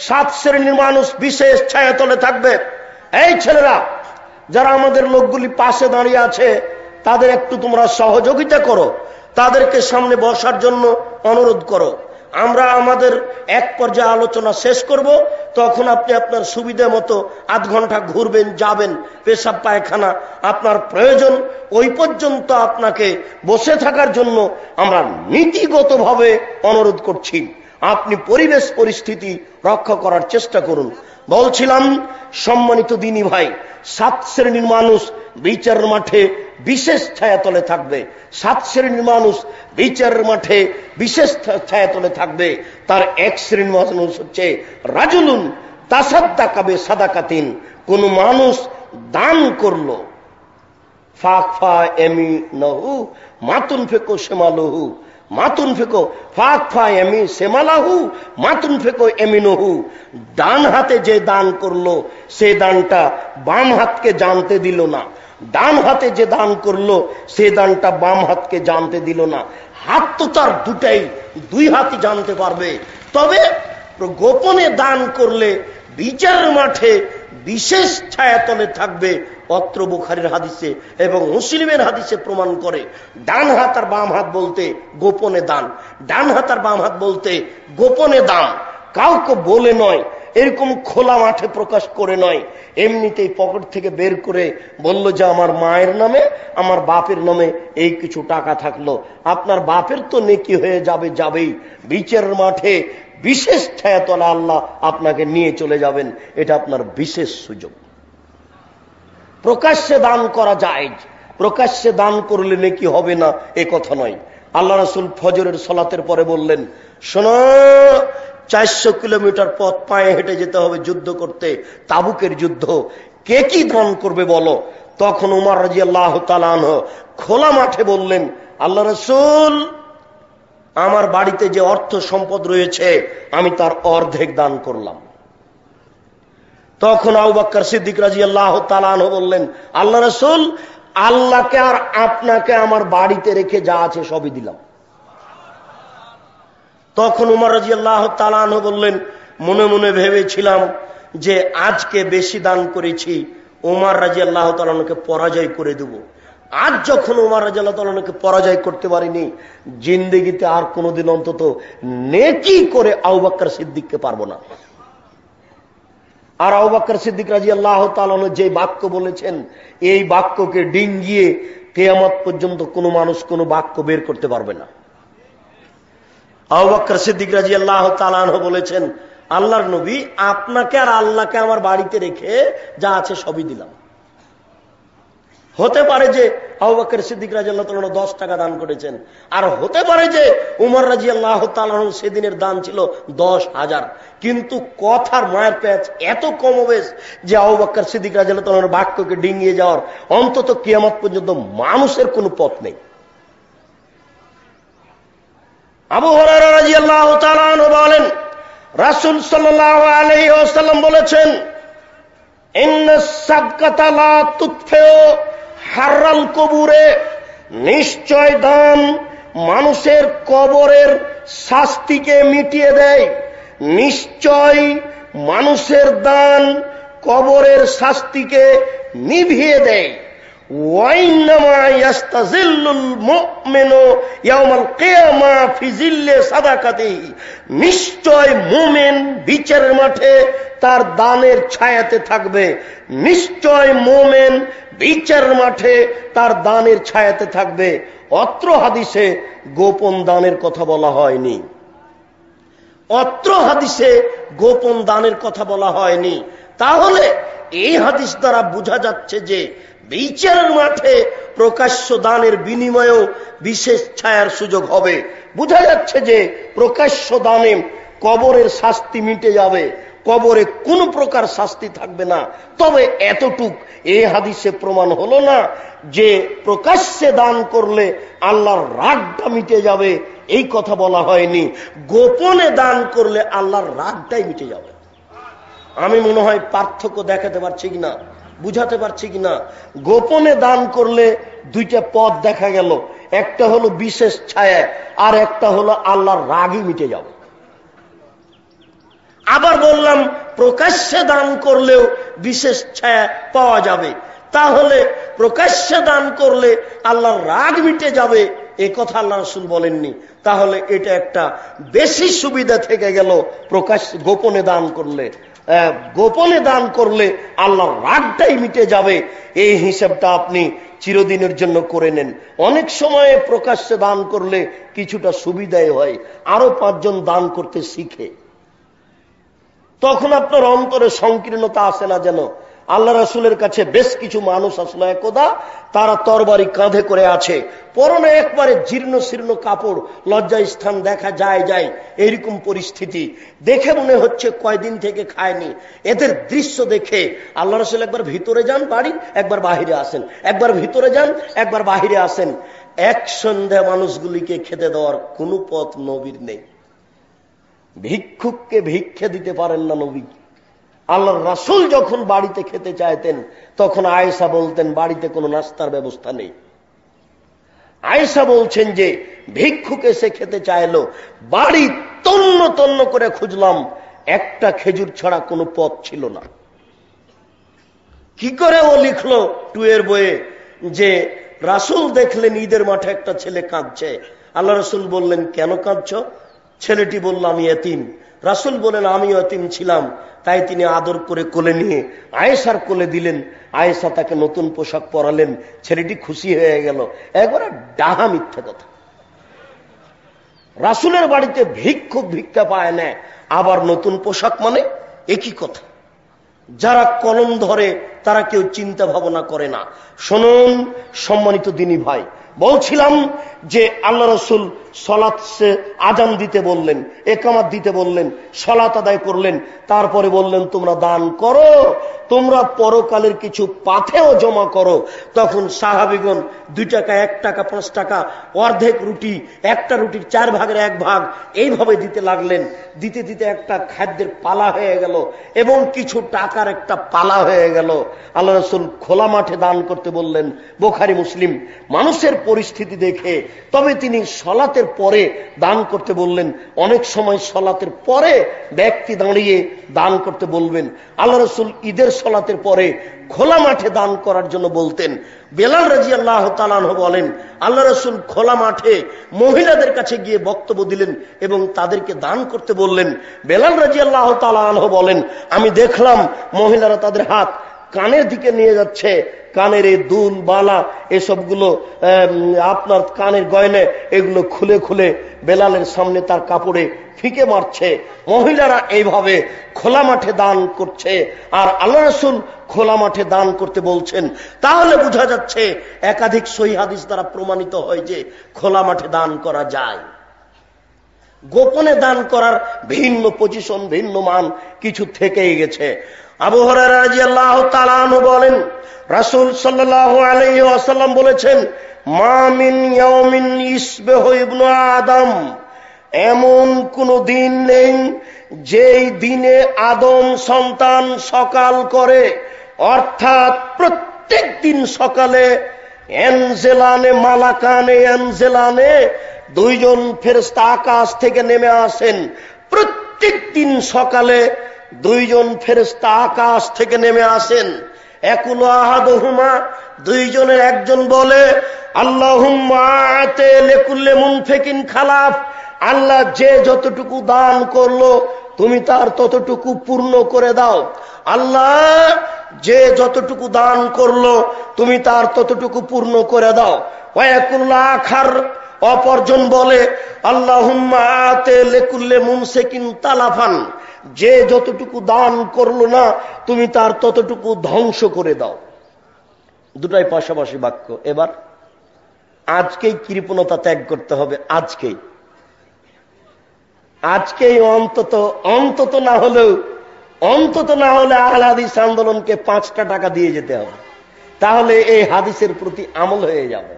7 শ্রেণীর মানুষ বিশেষ ছায়াতলে থাকবে। এই ছেলেরা, যারা আমাদের লোকগুলি পাশে দাঁড়িয়ে আছে, তাদের একটু তোমরা সহযোগিতা করো, তাদেরকে সামনে বসার জন্য অনুরোধ করো। আমরা আমাদের এক পর্যায়ে আলোচনা শেষ করব, তখন আপনি আপনার সুবিধা মতো আধ ঘন্টা ঘুরবেন, যাবেন, পেশাব পায়খানা আপনার প্রয়োজন, ওই পর্যন্ত আপনাকে বসে থাকার জন্য আমরা নীতিগতভাবে অনুরোধ করছি। আপনি পরিবেশ পরিস্থিতি রক্ষা করার চেষ্টা করুন। বলছিলাম, সম্মানিত দিনী ভাই, 7 শ্রেণীর মানুষ বিচারের মাঠে বিশেষ ছায়াতলে থাকবে। 7 শ্রেণীর মানুষ বিচারের মাঠে বিশেষ ছায়াতলে থাকবে। তার এক শ্রেণীর মানুষ হচ্ছে রাজুলুন তাসাদ্দাকা বিসাদাকাতিন। কোন মানুষ দান করলো, ফাকফা এমিনহু মাতুন ফেকো সেমালহু, মাতুন ফেকো ফাকফা এমি সেমালাহু মাতুন ফেকো এমিনহু। ডান হাতে যে দান করলো সে দানটা বাম হাতকে জানতে দিল না, ডান হাতে যে দান করলো সে দানটা বাম হাতকে জানতে দিল না। হাত তো তার দুটাই, দুই হাতই জানতে পারবে। তবে গোপনে দান করলে বিচারের মাঠে বিশেষ ছায়াতলে থাকবে। অত্র বুখারীর হাদিসে এবং মুসলিমের হাদিসে প্রমাণ করে, ডান হাত আর বাম হাত বলতে গোপনে দান, ডান হাত আর বাম হাত বলতে গোপনে দান। কাউকে বলে নয়, এরকম খোলা মাঠে প্রকাশ করে নয়, এমনিতেই পকেট থেকে বের করে বলল যে আমার মায়ের নামে, আমার বাপের নামে এই কিছু টাকা থাকলো। আপনার বাপের তো নেকি হয়ে যাবে, যাবেই। বিচারের মাঠে বিশেষ ছায়াতলা আল্লাহ আপনাকে নিয়ে চলে যাবেন, এটা আপনার বিশেষ সুযোগ। প্রকাশ্যে দান করা যায়, প্রকাশ্যে দান করলে নেকি হবে না এ কথা নয়। আল্লাহ রাসূল ফজরের সালাতের পরে বললেন, শোনো, 400 কিলোমিটার পথ পায়ে হেঁটে যেতে হবে যুদ্ধ করতে, তাবুকের যুদ্ধ। কে কি দান করবে বলো? তখন উমর রাদিয়াল্লাহু তাআলা আনহু খোলা মাঠে বললেন, আল্লাহ রাসূল, আমার বাড়িতে যে অর্থ সম্পদ রয়েছে আমি তার অর্ধেক দান করলাম। তখন আবু বকর সিদ্দিক রাদিয়াল্লাহু তাআলা আনহু বললেন, আল্লাহ রাসূল, আল্লাহকে আর আপনাকে আমার বাড়িতে রেখে যা আছে সবই দিলাম। তখন উমর রাদিয়াল্লাহু তাআলা আনহু বললেন, মনে মনে ভেবেছিলাম যে আজকে বেশি দান করেছি, উমর রাদিয়াল্লাহু তাআলা আনহুকে পরাজয় করে দেব। আজ যখন উমর রাদিয়াল্লাহু তাআলা আনহুকে পরাজয় করতে পারিনি, জিন্দেগিতে আর কোনোদিন অন্তত নেকি করে আবু বকর সিদ্দিককে পারবো না। আর আবু বকর সিদ্দিক রাদিয়াল্লাহু তাআলা আনহু যে বাক্য বলেছেন, এই বাক্যকে ডিঙ্গিয়ে কিয়ামত পর্যন্ত কোনো মানুষ কোনো বাক্য বের করতে পারবে না। আবু বকর সিদ্দিক রাদিয়াল্লাহু তাআলা আনহু বলেছেন, আল্লাহর নবী, আপনাকে আর আল্লাহকে আমার বাড়িতে রেখে যা আছে সবই দিলাম। হতে পারে যে আবু বকর সিদ্দিক রাদিয়াল্লাহু তাআলা 10 টাকা দান করেছেন, আর হতে পারে যে উমর রাদিয়াল্লাহু তাআলা সেদিনের দান ছিল 10,000। কিন্তু কথার মায়ের প্যাচ এত কমবেশ যে আবু বকর সিদ্দিক রাদিয়াল্লাহু তাআলার বাক্যকে ডিঙিয়ে যাওয়ার অন্তত কিয়ামত পর্যন্ত মানুষের কোনো পথ নেই। আবু হুরায়রা রাদিয়াল্লাহু তাআলা আনহু বলেন, রাসূল সাল্লাল্লাহু আলাইহি ওয়াসাল্লাম বলেছেন, ইন্নাস সাদকাতা লা তুতফিউ হাররাল কবুরে, নিশ্চয় দান মানুষের কবরের শাস্তিকে মিটিয়ে দেয়। নিশ্চয় মানুষের দান কবরের শাস্তিকে নিভিয়ে দেয়। ওয়াইন্নামা ইয়াস্তাজিল্লুল মুমিনু ইয়াওমাল কিয়ামা ফি জিল্লি সাদাকাতিহি, নিশ্চয় মুমিন বিচারের মাঠে তার দানের ছায়াতে থাকবে। নিশ্চয় মুমিন বিচারের মাঠে তার দানের ছায়াতে থাকবে। অত্র হাদিসে গোপন দানের কথা বলা হয়নি। অত্র হাদিসে গোপন দানের কথা বলা হয়নি। তাহলে এই হাদিস দ্বারা বোঝা যাচ্ছে যে বিচারের মাঠে প্রকাশ্য দানের বিনিময়েও বিশেষ ছায়ার সুযোগ হবে। বোঝা যাচ্ছে যে প্রকাশ্য দানে কবরের শাস্তি মিটে যাবে, কবরে কোনো প্রকার শাস্তি থাকবে না। তবে এতটুক এই হাদিসে প্রমাণ হলো না যে প্রকাশ্যে দান করলে আল্লাহর রাগটা মিটে যাবে, এই কথা বলা হয়নি। গোপনে দান করলে আল্লাহর রাগটাই মিটে যাবে। আমি মনে হয় পার্থক্য দেখাতে পারছি কিনা, বুঝাতে পারছি কিনা। গোপনে দান করলে দুইটা পথ দেখা গেল, একটা হলো বিশেষ ছায়া, আর একটা হলো আল্লাহর রাগই মিটে যাবে। আবার বললাম প্রকাশ্যে দান করলেও বিশেষ ছায়া পাওয়া যাবে। তাহলে প্রকাশ্যে দান করলে আল্লাহর রাগ মিটে যাবে, এ কথা আল্লাহ রাসূল বলেননি। তাহলে এটা একটা বেশি সুবিধা থেকে গেল প্রকাশ্যে। গোপনে দান করলে, গোপনে দান করলে আল্লাহর রাগটাই মিটে যাবে। এই হিসাবটা আপনি চিরদিনের জন্য করে নেন। অনেক সময় প্রকাশ্যে দান করলে কিছুটা সুবিধাই হয়, আরো 5 জন দান করতে শিখে। তখন আপনার অন্তরে সংকীর্ণতা আসে না। যেন আল্লাহ রাসূলের কাছে বেশ কিছু মানুষ আসলো একদা, তারা তরবারি কাঁধে করে আছে, পরনে একবারে জীর্ণ শীর্ণ কাপড়, লজ্জায় স্থান দেখা যায় এইরকম পরিস্থিতি। দেখে মনে হচ্ছে কয়দিন থেকে খায়নি। এদের দৃশ্য দেখে আল্লাহ রাসূল একবার ভিতরে যান বাড়ি, একবার বাহিরে আসেন, একবার ভিতরে যান, একবার বাহিরে আসেন। এক সন্ধ্যা মানুষগুলিকে খেতে দেওয়ার কোনো পথ নবীর নেই। ভিক্ষুককে ভিক্ষা দিতে পারেন না নবী। আল্লাহর রাসূল যখন বাড়িতে খেতে চাইতেন তখন আয়েশা বলতেন বাড়িতে কোনো নাস্তার ব্যবস্থা নেই। আয়েশা বলছেন যে ভিক্ষুক এসে খেতে চাইলো, বাড়ি তন্ন তন্ন করে খুঁজলাম, একটা খেজুর ছাড়া কোনো পথ ছিল না। কি করে ও লিখলো 2 এর বইয়ে যে রাসূল দেখলেন ঈদের মাঠে একটা ছেলে কাঁদছে। আল্লাহ রাসূল বললেন, কেন কাঁদছ? ছেলেটি বলল, আমি এতিম। রাসূল বলেন, আমিও এতিম ছিলাম। তাই তিনি আদর করে কোলে নিয়ে আয়েশার কোলে দিলেন। আয়েশা তাকে নতুন পোশাক পরালেন। ছেলেটি খুশি হয়ে গেল। একবারে ডাহা মিথ্যা কথা। রাসূলের বাড়িতে ভিক্ষুক ভিক্ষা পায় না, আবার নতুন পোশাক মানে একই কথা। যারা কলম ধরে তারা কেউ চিন্তা ভাবনা করে না। শুনুন সম্মানিত দিনী ভাই, বলছিলাম যে আল্লাহ রাসূল সালাতে আযান দিতে বললেন, ইকামত দিতে বললেন, সালাত আদায় করলেন, তারপরে বললেন তোমরা দান করো, তোমরা পরকালের কিছু পাথেও জমা করো। তখন সাহাবীগণ 2 টাকা, 1 টাকা, 5 টাকা, অর্ধেক রুটি, একটা রুটির 4 ভাগের 1 ভাগ এইভাবে দিতে লাগলেন। দিতে দিতে একটা খাদ্যের পালা হয়ে গেল এবং কিছু টাকার একটা পালা হয়ে গেল। আল্লাহ রাসূল খোলা মাঠে দান করতে বললেন, বুখারী মুসলিম। মানুষের পরিস্থিতি দেখে তবে তিনি সালাতের পরে দান করতে বললেন। অনেক সময় সালাতের পরে ব্যক্তি দাঁড়িয়ে দান করতে বলবেন। আল্লাহ রাসূল ঈদের সালাতের পরে খোলা মাঠে দান করার জন্য বলতেন। বেলাল রাদিয়াল্লাহু তাআলা আনহু বলেন, আল্লাহ রাসূল খোলা মাঠে মহিলাদের কাছে গিয়ে বক্তব্য দিলেন এবং তাদেরকে দান করতে বললেন। বেলাল রাদিয়াল্লাহু তাআলা আনহু বলেন, আমি দেখলাম মহিলারা তাদের হাত কানের দিকে নিয়ে যাচ্ছে, কানের এই দুল বালা এসবগুলো আপনার কানের গয়না এগুলো খুলে খুলে বেলালের সামনে তার কাপড়ে ফিকে মারছে। মহিলারা এইভাবে খোলা মাঠে দান করছে, আর আল্লাহ রাসূল খোলা মাঠে দান করতে বলছেন। তাহলে বোঝা যাচ্ছে একাধিক সহিহ হাদিস দ্বারা প্রমাণিত হয় যে খোলা মাঠে দান করা যায়। গোপনে দান করার ভিন্ন পজিশন, ভিন্ন মান কিছু থেকেই গেছে। আবু হুরায়রা রাদিয়াল্লাহু তাআলা আনহু বলেন, রাসূল সাল্লাল্লাহু আলাইহি ওয়াসাল্লাম বলেছেন, মা মিন ইয়াউমিন ইসবিহু ইবনু আদম, এমন কোন দিন নেই যেই দিনে আদম সন্তান সকাল করে, অর্থাৎ প্রত্যেক দিন সকালে এনজেলানে মালাকানে এনজেলানে দুইজন ফেরেশতা আকাশ থেকে নেমে আসেন। প্রত্যেক দিন সকালে দুইজন ফেরেশতা আকাশ থেকে নেমে আসেন। একুল আহাদুহুমা, দুইজনের একজন বলে, আল্লাহুম্মা আতে লিকুল্লি মুনফিকিন খালাফ, আল্লাহ যে যতটুকু দান করলো তুমি তার ততটুকু পূর্ণ করে দাও। আল্লাহ যে যতটুকু দান করলো তুমি তার ততটুকু পূর্ণ করে দাও। ওয়াকুল আখার, অপরজন বলে, আল্লাহুম্মা আতে লিকুল্লি মুমসিকিন তালাফান, যে যতটুকু দান করলো না তুমি তার ততটুকু ধ্বংস করে দাও। দুটাই পাশাপাশি বাক্য। এবার আজকেই কৃপণতা ত্যাগ করতে হবে, আজকেই অন্তত না হলে আহলে হাদিস আন্দোলনকে 5টা টাকা দিয়ে যেতে হবে, তাহলে এই হাদিসের প্রতি আমল হয়ে যাবে।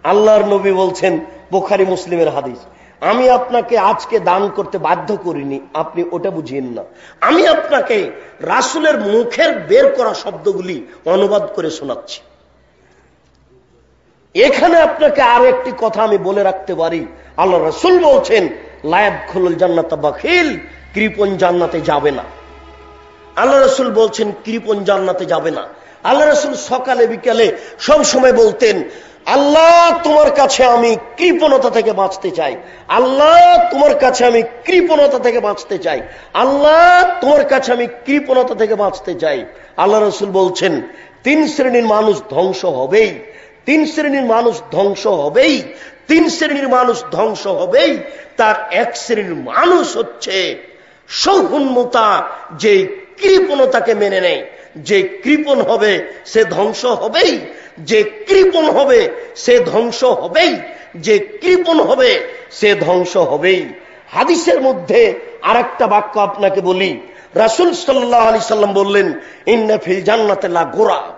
আল্লাহর নবী বলছেন, বুখারী মুসলিমের হাদিস, আমি আপনাকে আজকে দান করতে বাধ্য করিনি, আপনি ওটা বুঝিয়েন না। আমি আপনাকে রাসূলের মুখের বের করা শব্দগুলি অনুবাদ করে শোনাচ্ছি। এখানে আপনাকে আরো একটি কথা আমি বলে রাখতে পারি। আল্লাহ রাসূল বলছেন, লা ইয়াদখুলুল জান্নাতা বাখিল, কৃপণ জান্নাতে যাবে না। আল্লাহ রাসূল বলছেন কৃপণ জান্নাতে যাবে না। আল্লাহ রাসূল সকালে বিকালে সব সময় বলতেন, আল্লাহ তোমার কাছে আমি কৃপণতা থেকে বাঁচতে চাই, আল্লাহ তোমার কাছে আমি কৃপণতা থেকে বাঁচতে চাই, আল্লাহ তোমার কাছে আমি কৃপণতা থেকে বাঁচতে চাই। আল্লাহ রাসূল বলছেন 3 শ্রেণীর মানুষ ধ্বংস হবেই, 3 শ্রেণীর মানুষ ধ্বংস হবেই, 3 শ্রেণীর মানুষ ধ্বংস হবেই। তার 1 শ্রেণীর মানুষ হচ্ছে সৌহুন্মতা, যে কৃপণতাকে মেনে নেয়। যে কৃপণ হবে সে ধ্বংস হবেই, যে কৃপণ হবে সে ধ্বংস হবেই, যে কৃপণ হবে সে ধ্বংস হবেই। হাদিসের মধ্যে আরেকটা বাক্য আপনাকে বলি। রাসূল সাল্লাল্লাহু আলাইহি সাল্লাম বললেন, ইন্না ফিল জান্নাতি লা গুরাব,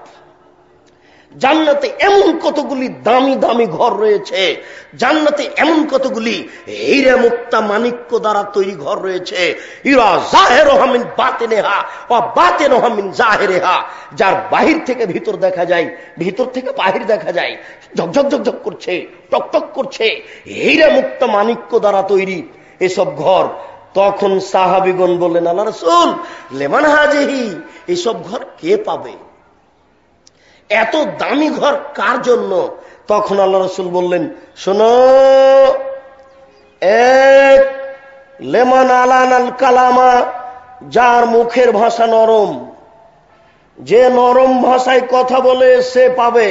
জান্নাতে এমন কতগুলি দামি দামি ঘর রয়েছে, জান্নাতে এমন কতগুলি হীরা মুক্তা মাণিক্য দ্বারা তৈরি ঘর রয়েছে। ইরা জাহিরুহা মিন বাতিনিহা ওয়া বাতিনুহা মিন জাহিরিহা, যার বাহির থেকে ভিতর দেখা যায়, ভিতর থেকে বাহির দেখা যায়, ঝকঝক ঝকঝক করছে, টকটক করছে, হীরা মুক্তা মাণিক্য দ্বারা তৈরি এসব ঘর। তখন সাহাবীগণ বললেন, আল্লাহ রাসূল, লিমান হাজিহি, এসব ঘর কে পাবে? এত দামি ঘর কার জন্য? তখন আল্লাহ রাসূল বললেন, শোনো, এক লেমান আলানাল কালামা, যার মুখের ভাষা নরম, যে নরম ভাষায় কথা বলে সে পাবে।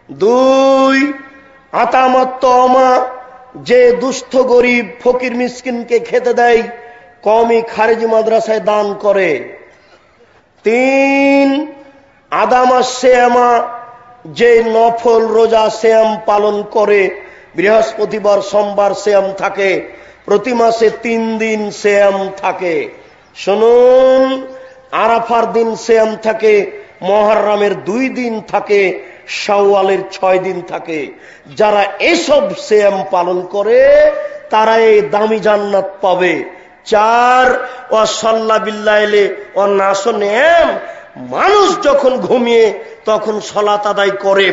2 আতামাত্তমা, যে দুস্থ গরিব ফকির মিসকিনকে খেতে দেয়, কওমি খারেজি মাদ্রাসায় দান করে। 3 আদামা সিয়ামা, যে নফল রোজা সিয়াম পালন করে, বৃহস্পতিবার সোমবার সিয়াম থাকে, প্রতি মাসে 3 দিন সিয়াম থাকে। শুনুন, আরাফার দিন সিয়াম থাকে, মুহররমের 2 দিন থাকে, শাওয়ালের 6 দিন থাকে। যারা এসব সিয়াম পালন করে তারা এই দামি জান্নাত পাবে। 4 ওয়া সাল্লা বিল্লাইলি ওয়া নাসু নিয়াম, মানুষ যখন ঘুমিয়ে তখন সালাত আদায় করে,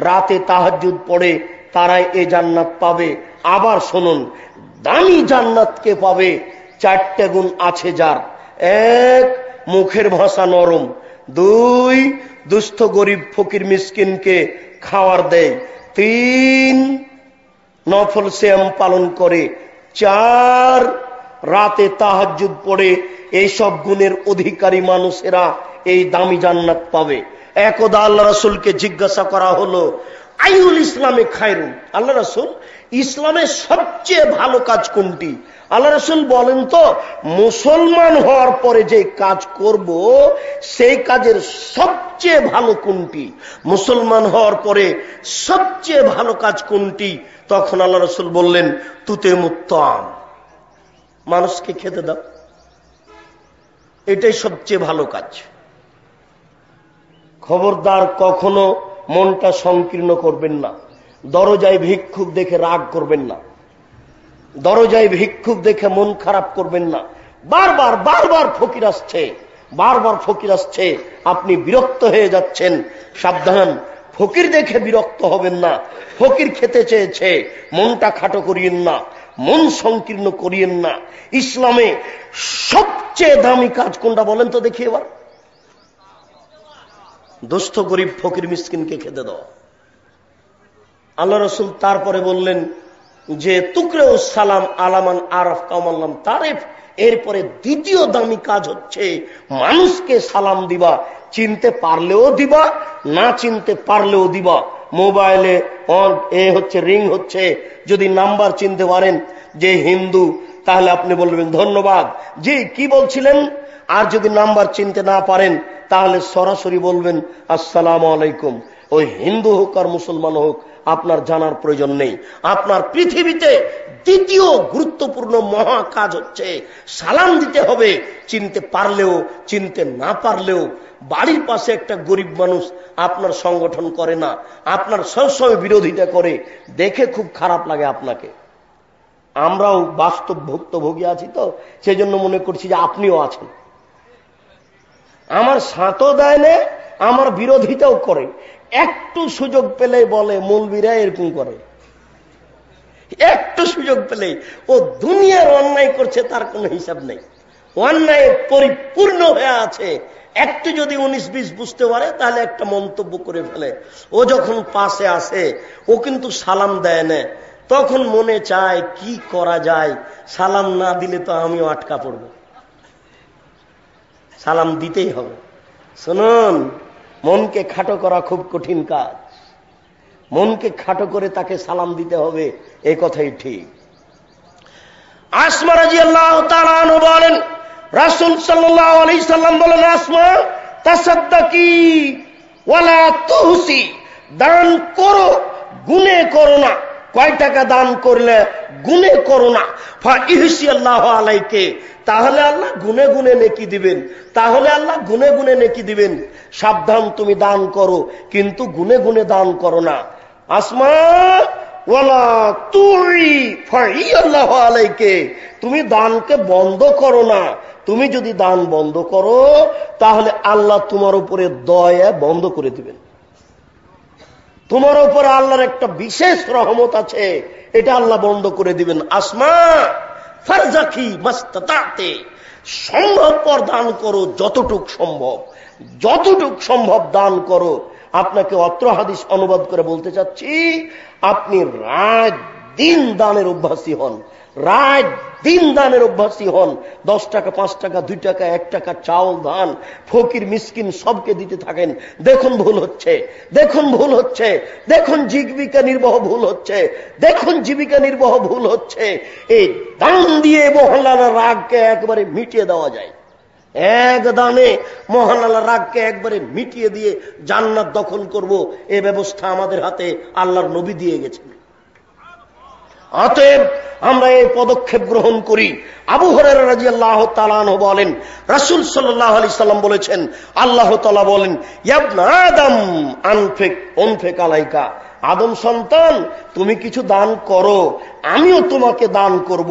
রাতে তাহাজ্জুদ পড়ে, তারাই এই জান্নাত পাবে। আবার শুনুন, দামি জান্নাত কে পাবে? 4টে গুণ আছে যার। 1 মুখের ভাষা নরম, 2 দুস্থ গরিব ফকির মিসকিনকে খাওয়ার দেয়, 3 নফল সিয়াম পালন করে, 4 রাতে তাহাজ্জুদ পড়ে এইসব গুণের অধিকারী মানুষেরা এই দামি জান্নাত পাবে। একদা আল্লাহ রাসূলকে জিজ্ঞাসা করা হলো, আইউল ইসলামে খায়রুন, আল্লাহ রাসূল ইসলামের সবচেয়ে ভালো কাজ কোনটি? আল্লাহ রাসূল বলেন তো, মুসলমান হওয়ার পরে যে কাজ করব সেই কাজের সবচেয়ে ভালো কোনটি? মুসলমান হওয়ার পরে সবচেয়ে ভালো কাজ কোনটি? তখন আল্লাহ রাসূল বললেন, তুতে মুত্তাম, মানুষকে খেতে দাও, এটাই সবচেয়ে ভালো কাজ। খবরদার কখনো মনটা সংকীর্ণ করবেন না। দরজায় ভিক্ষুক দেখে রাগ করবেন না, দরজায় ভিক্ষুক দেখে মন খারাপ করবেন না। বারবার বারবার ফকির আসছে, বারবার ফকির আসছে, আপনি বিরক্ত হয়ে যাচ্ছেন। সাবধান, ফকির দেখে বিরক্ত হবেন না। ফকির খেতে চেয়েছে, মনটা খাটো করিয়েন না, মন সংকীর্ণ করিয়েন না। ইসলামে সবচেয়ে দামি কাজ কোনটা বলেন তো দেখি এবার? দুস্থ গরিব ফকির মিসকিনকে খেতে দাও। আল্লাহ রাসূল তারপরে বললেন যে তুকরেও সালাম আলামান আরাফ কামাল্লাম তারিফ। এরপরে দ্বিতীয় দামি কাজ হচ্ছে মানুষকে সালাম দিবা, চিনতে পারলেও দিবা, না চিনতে পারলেও দিবা। মোবাইলে হচ্ছে রিং হচ্ছে, যদি নাম্বার চিনতে পারেন যে হিন্দু, তাহলে আপনি বলবেন ধন্যবাদ, জি কি বলছিলেন। আর যদি নাম্বার চিনতে না পারেন তাহলে সরাসরি বলবেন আসসালামু আলাইকুম। ওই হিন্দু হোক আর মুসলমান হোক, আপনার জানার প্রয়োজন নেই। আপনার পৃথিবীতে দ্বিতীয় গুরুত্বপূর্ণ মহা কাজ হচ্ছে সালাম দিতে হবে, চিনতে পারলেও চিনতে না পারলেও। বাড়ির পাশে একটা গরিব মানুষ আপনার সংগঠন করে না, আপনার সবসময় বিরোধিতা করে, দেখে খুব খারাপ লাগে আপনাকে। আমরাও বাস্তব ভুক্তভোগী আছি, তো সেই জন্য মনে করছি যে আপনিও আছেন। আমার সাঁতো দেয় না, আমার বিরোধিতাও করে। একটু সুযোগ পেলে বলে মৌলবীরা এরকম করে, একটু সুযোগ পেলে। ও দুনিয়ার অন্যায় করছে, তার কোনো হিসাব নেই, অন্যায় পরিপূর্ণ হয়ে আছে। একটু যদি 19-20 বুঝতে পারে তাহলে একটা মন্তব্য করে ফেলে। ও যখন পাশে আসে ও কিন্তু সালাম দেয় না, তখন মনে চায় কি করা যায়, সালাম না দিলে তো আমিও আটকা পড়ব, সালাম দিতেই হবে। শুনুন, মনকে খাটো করা খুব কঠিন কাজ, মনকে খাটো করে তাকে সালাম দিতে হবে, এই কথাই ঠিক। আসমা রাদিয়াল্লাহু তাআলা আনহা বলেন, রাসূল সাল্লাল্লাহু আলাইহি সাল্লাম বলেন, আসমা তাসাদ্দাকি ওয়ালা তুহসি, দান করো গুনে করো না। কয় টাকা দান করলে গুনে করো না। ফা ইহসি আল্লাহু আলাইকে, তাহলে আল্লাহ গুনে গুনে নেকি দিবেন, তাহলে আল্লাহ গুনে গুনে নেকি দিবেন। সাবধান, তুমি দান করো কিন্তু গুনে গুনে দান করো না। আসমা ওয়ালা তুই ফাই আল্লাহু আলাইকে, তুমি দানকে বন্ধ করো না। তুমি যদি দান বন্ধ করো তাহলে আল্লাহ তোমার উপরে দয়া বন্ধ করে দিবেন। তোমার উপরে আল্লাহর একটা বিশেষ রহমত আছে, এটা আল্লাহ বন্ধ করে দিবেন। আসমা ফারজাকি মাস্তাতাতে, সম্ভবপর দান করো, যতটুক সম্ভব, যতটুক সম্ভব দান করো। আপনাকে অত্র হাদিস অনুবাদ করে বলতে চাচ্ছি, আপনি রাত দিন দানের অভ্যাসী হন, রাত দিন দানের অভ্যাসী হন। 10 টাকা, 5 টাকা, 2 টাকা, 1 টাকা চাউল দান ফকির মিসকিন সবকে দিতে থাকেন। দেখুন ভুল হচ্ছে, দেখুন ভুল হচ্ছে, দেখুন জীবিকা নির্বাহ ভুল হচ্ছে, দেখুন জীবিকা নির্বাহ ভুল হচ্ছে। এই দান দিয়ে মহল্লার রাগকে একবারে মিটিয়ে দেওয়া যায়, এক দানে মহানালা রাগকে একবারে মিটিয়ে দিয়ে জান্নাত দখল করব, এ ব্যবস্থা আমাদের হাতে আল্লাহর নবী দিয়ে গেছেন। অতএব আমরা এই পদক্ষেপ গ্রহণ করি। আবু হুরায়রা রাদিয়াল্লাহু তাআলা আনহু বলেন, রাসূল সাল্লাল্লাহু আলাইহি সাল্লাম বলেছেন, আল্লাহ তাআলা বলেন, ইয়া ইবনা আদম আনফিক উনফিক আলাইকা, আদম সন্তান তুমি কিছু দান করো, আমিও তোমাকে দান করব।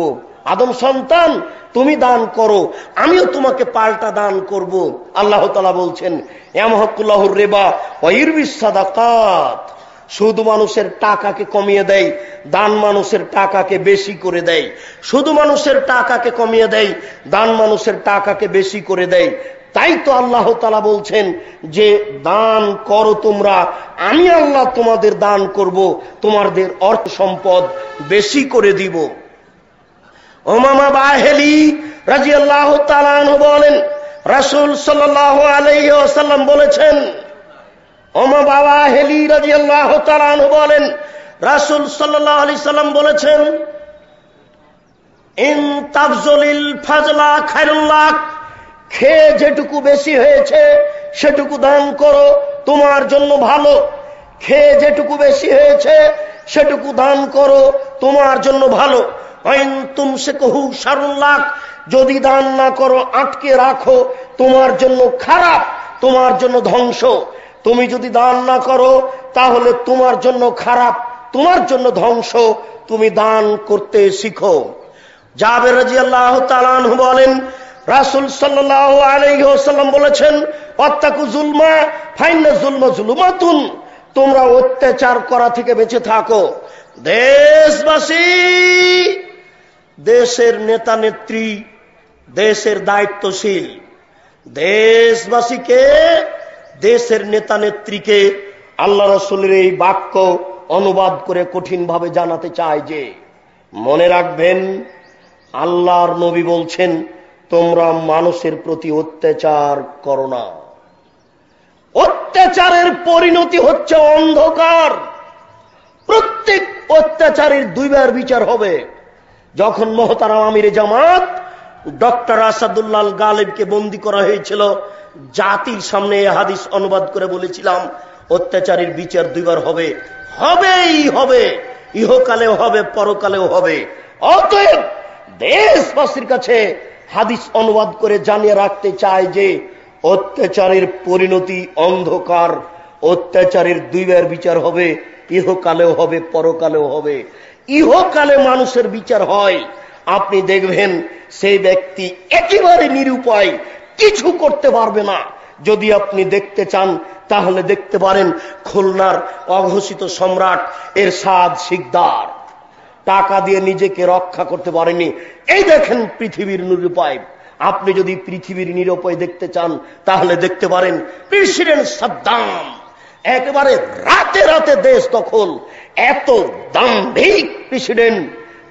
আদম সন্তান তুমি দান করো, আমিও তোমাকে পাল্টা দান করব। আল্লাহ তাআলা বলছেন, ইয়ামহাকুল্লাহুর রিবা ওয়া ইরবিস সাদাকাত, সুদ মানুষের টাকাকে কমিয়ে দেয়, দান মানুষের টাকাকে বেশি করে দেয়। শুধু মানুষের টাকাকে কমিয়ে দেয়, দান মানুষের টাকাকে বেশি করে দেয়। তাই তো আল্লাহ তাআলা বলছেন যে দান করো তোমরা, আমি আল্লাহ তোমাদের দান করব, তোমাদের অর্থ সম্পদ বেশি করে দিব। উমামা বাহেলি রাদিয়াল্লাহু তাআলা আনহু বলেন, রাসূল সাল্লাল্লাহু আলাইহি ওয়াসাল্লাম বলেছেন, উমামা বাহেলি রাদিয়াল্লাহু তাআলা আনহু বলেন, রাসূল সাল্লাল্লাহু আলাইহি সাল্লাম বলেছেন, ইন তাফজলিল ফাজলা খায়রুল লাক, খেয়ে যেটুকু বেশি হয়েছে সেটুকু দান করো, তোমার জন্য ভালো। খেয়ে যেটুকু বেশি হয়েছে সেটুকু দান করো, তোমার জন্য ভালো। আইন তুমসিকহু শারুল লাক, যদি দান না করো, আটকে রাখো, তোমার জন্য খারাপ, তোমার জন্য ধ্বংস। তুমি যদি দান না করো তাহলে তোমার জন্য খারাপ, তোমার জন্য ধ্বংস। তুমি দান করতে শিখো। জাবের রাদিয়াল্লাহু তাআলা আনহু বলেন, রাসূল সাল্লাল্লাহু আলাইহি ওয়াসাল্লাম বলেছেন, ওয়াত্তাকু যুলমা ফাইন্না যুলমা যুলুমাতুন, তোমরা অত্যাচার করা থেকে বেঁচে থাকো। দেশবাসী, দেশের নেতা নেত্রী, দেশের দায়িত্বশীল দেশবাসীকে, দেশের নেতা নেত্রীকে আল্লাহ রাসূলের এই বাক্য অনুবাদ করে কঠিনভাবে জানাতে চায় যে, মনে রাখবেন, আল্লাহর নবী বলছেন, তোমরা মানুষের প্রতি অত্যাচার করো না। অত্যাচারের পরিণতি হচ্ছে অন্ধকার। প্রত্যেক অত্যাচারের দুইবার বিচার হবে। যখন মোহতারাম আমিরে জামাত ডক্টর আসাদুল্লাহ গালিবকে বন্দী করা হয়েছিল, জাতির সামনে হাদিস অনুবাদ করে বলেছিলাম, অত্যাচারের বিচার দুইবার হবে, হবেই হবে, ইহকালেও হবে, পরকালেও হবে। অতএব দেশবাসীর কাছে হাদিস অনুবাদ করে জানিয়ে রাখতে চায় যে, অত্যাচারের পরিণতি অন্ধকার, অত্যাচারের দুইবার বিচার হবে, ইহকালেও হবে, পরকালেও হবে। ইহকালে মানুষের বিচার হয়, আপনি দেখবেন সেই ব্যক্তি একেবারে নিরুপায়, কিছু করতে পারবে না। যদি আপনি দেখতে চান তাহলে দেখতে পারেন খুলনার অঘোষিত সম্রাট এরশাদ শিকদার টাকা দিয়ে নিজেকে রক্ষা করতে পারেনি। এই দেখেন পৃথিবীর নিরুপায়। আপনি যদি পৃথিবীর নিরুপায় দেখতে চান তাহলে দেখতে পারেন প্রেসিডেন্ট সাদ্দাম, একেবারে রাতে রাতে দেশ দখল। এত দাম্ভিক প্রেসিডেন্ট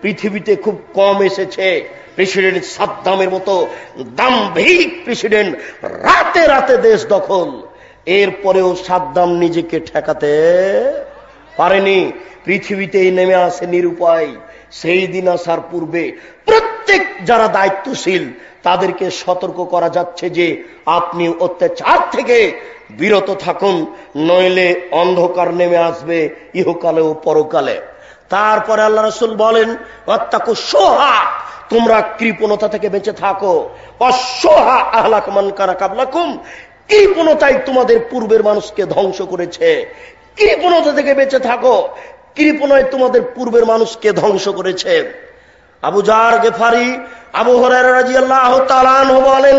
পৃথিবীতে খুব কম এসেছে। প্রেসিডেন্ট সাদ্দামের মতো দাম্ভিক প্রেসিডেন্ট, রাতে রাতে দেশ দখল। এরপরেও সাদ্দাম নিজেকে ঠেকাতে পারেনি, পৃথিবীতেই নেমে আসে নিরুপায়। সেই দিন আসার পূর্বে প্রত্যেক যারা দায়িত্বশীল তাদেরকে সতর্ক করা যাচ্ছে যে, আপনি অত্যাচার থেকে বিরত থাকুন, নইলে অন্ধকার নেমে আসবে ইহকালে ও পরকালে। তারপরে আল্লাহ রাসূল বলেন, ওয়াত্তাকু শুহা, তোমরা কৃপণতা থেকে বেঁচে থাকো। অশুহা আহলাক মান কানা কাবলাকুম, কৃপণতাই তোমাদের পূর্বের মানুষকে ধ্বংস করেছে। কৃপণতা থেকে বেঁচে থাকো, কৃপণায় তোমাদের পূর্বের মানুষকে ধ্বংস করেছে। আবু জার গেফারি, আবু হুরায়রা রাদিয়াল্লাহু তাআলা আনহু বলেন,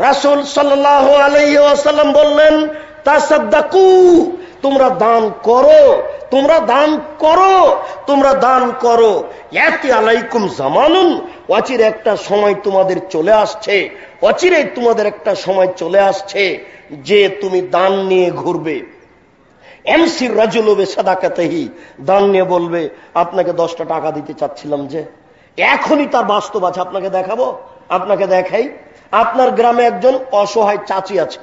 রাসূল সাল্লাল্লাহু আলাইহি ওয়াসাল্লাম বললেন, তাসাদ্দাকু, তোমরা দান করো, তোমরা দান করো, তোমরা দান করো। ইয়াতি আলাইকুম জামানুন, অচিরে একটা সময় তোমাদের চলে আসছে, অচিরে তোমাদের একটা সময় চলে আসছে যে তুমি দান নিয়ে ঘুরবে। এমসির রাজুলু বিসাদাকাতিহি, দান নিয়ে বলবে, আপনাকে 10টা টাকা দিতে চাচ্ছিলাম, যে এখনই তার বাস্তব আছে, আপনাকে দেখাবো। আপনাকে দেখাই, আপনার গ্রামে একজন অসহায় চাচি আছে,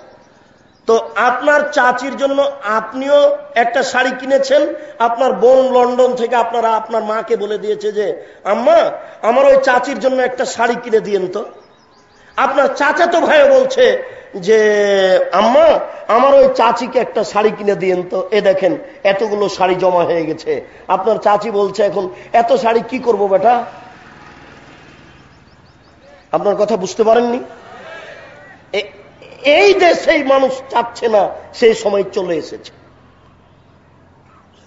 তো আপনার চাচির জন্য আপনিও একটা শাড়ি কিনেছেন। আপনার বোন লন্ডন থেকে আপনার মাকে বলে দিয়েছে যে, আম্মা আমার ওই চাচির জন্য একটা শাড়ি কিনে দিয়েন তো। আপনার চাচাতো ভাইও বলছে যে, আম্মা আমার ওই চাচিকে একটা শাড়ি কিনে দিয়েন তো। এ দেখেন এতগুলো শাড়ি জমা হয়ে গেছে। আপনার চাচি বলছে, এখন এত শাড়ি কি করব বেটা? আপনার কথা বুঝতে পারেননি? এই দেশেই মানুষ চাচ্ছে না, সেই সময় চলে এসেছে।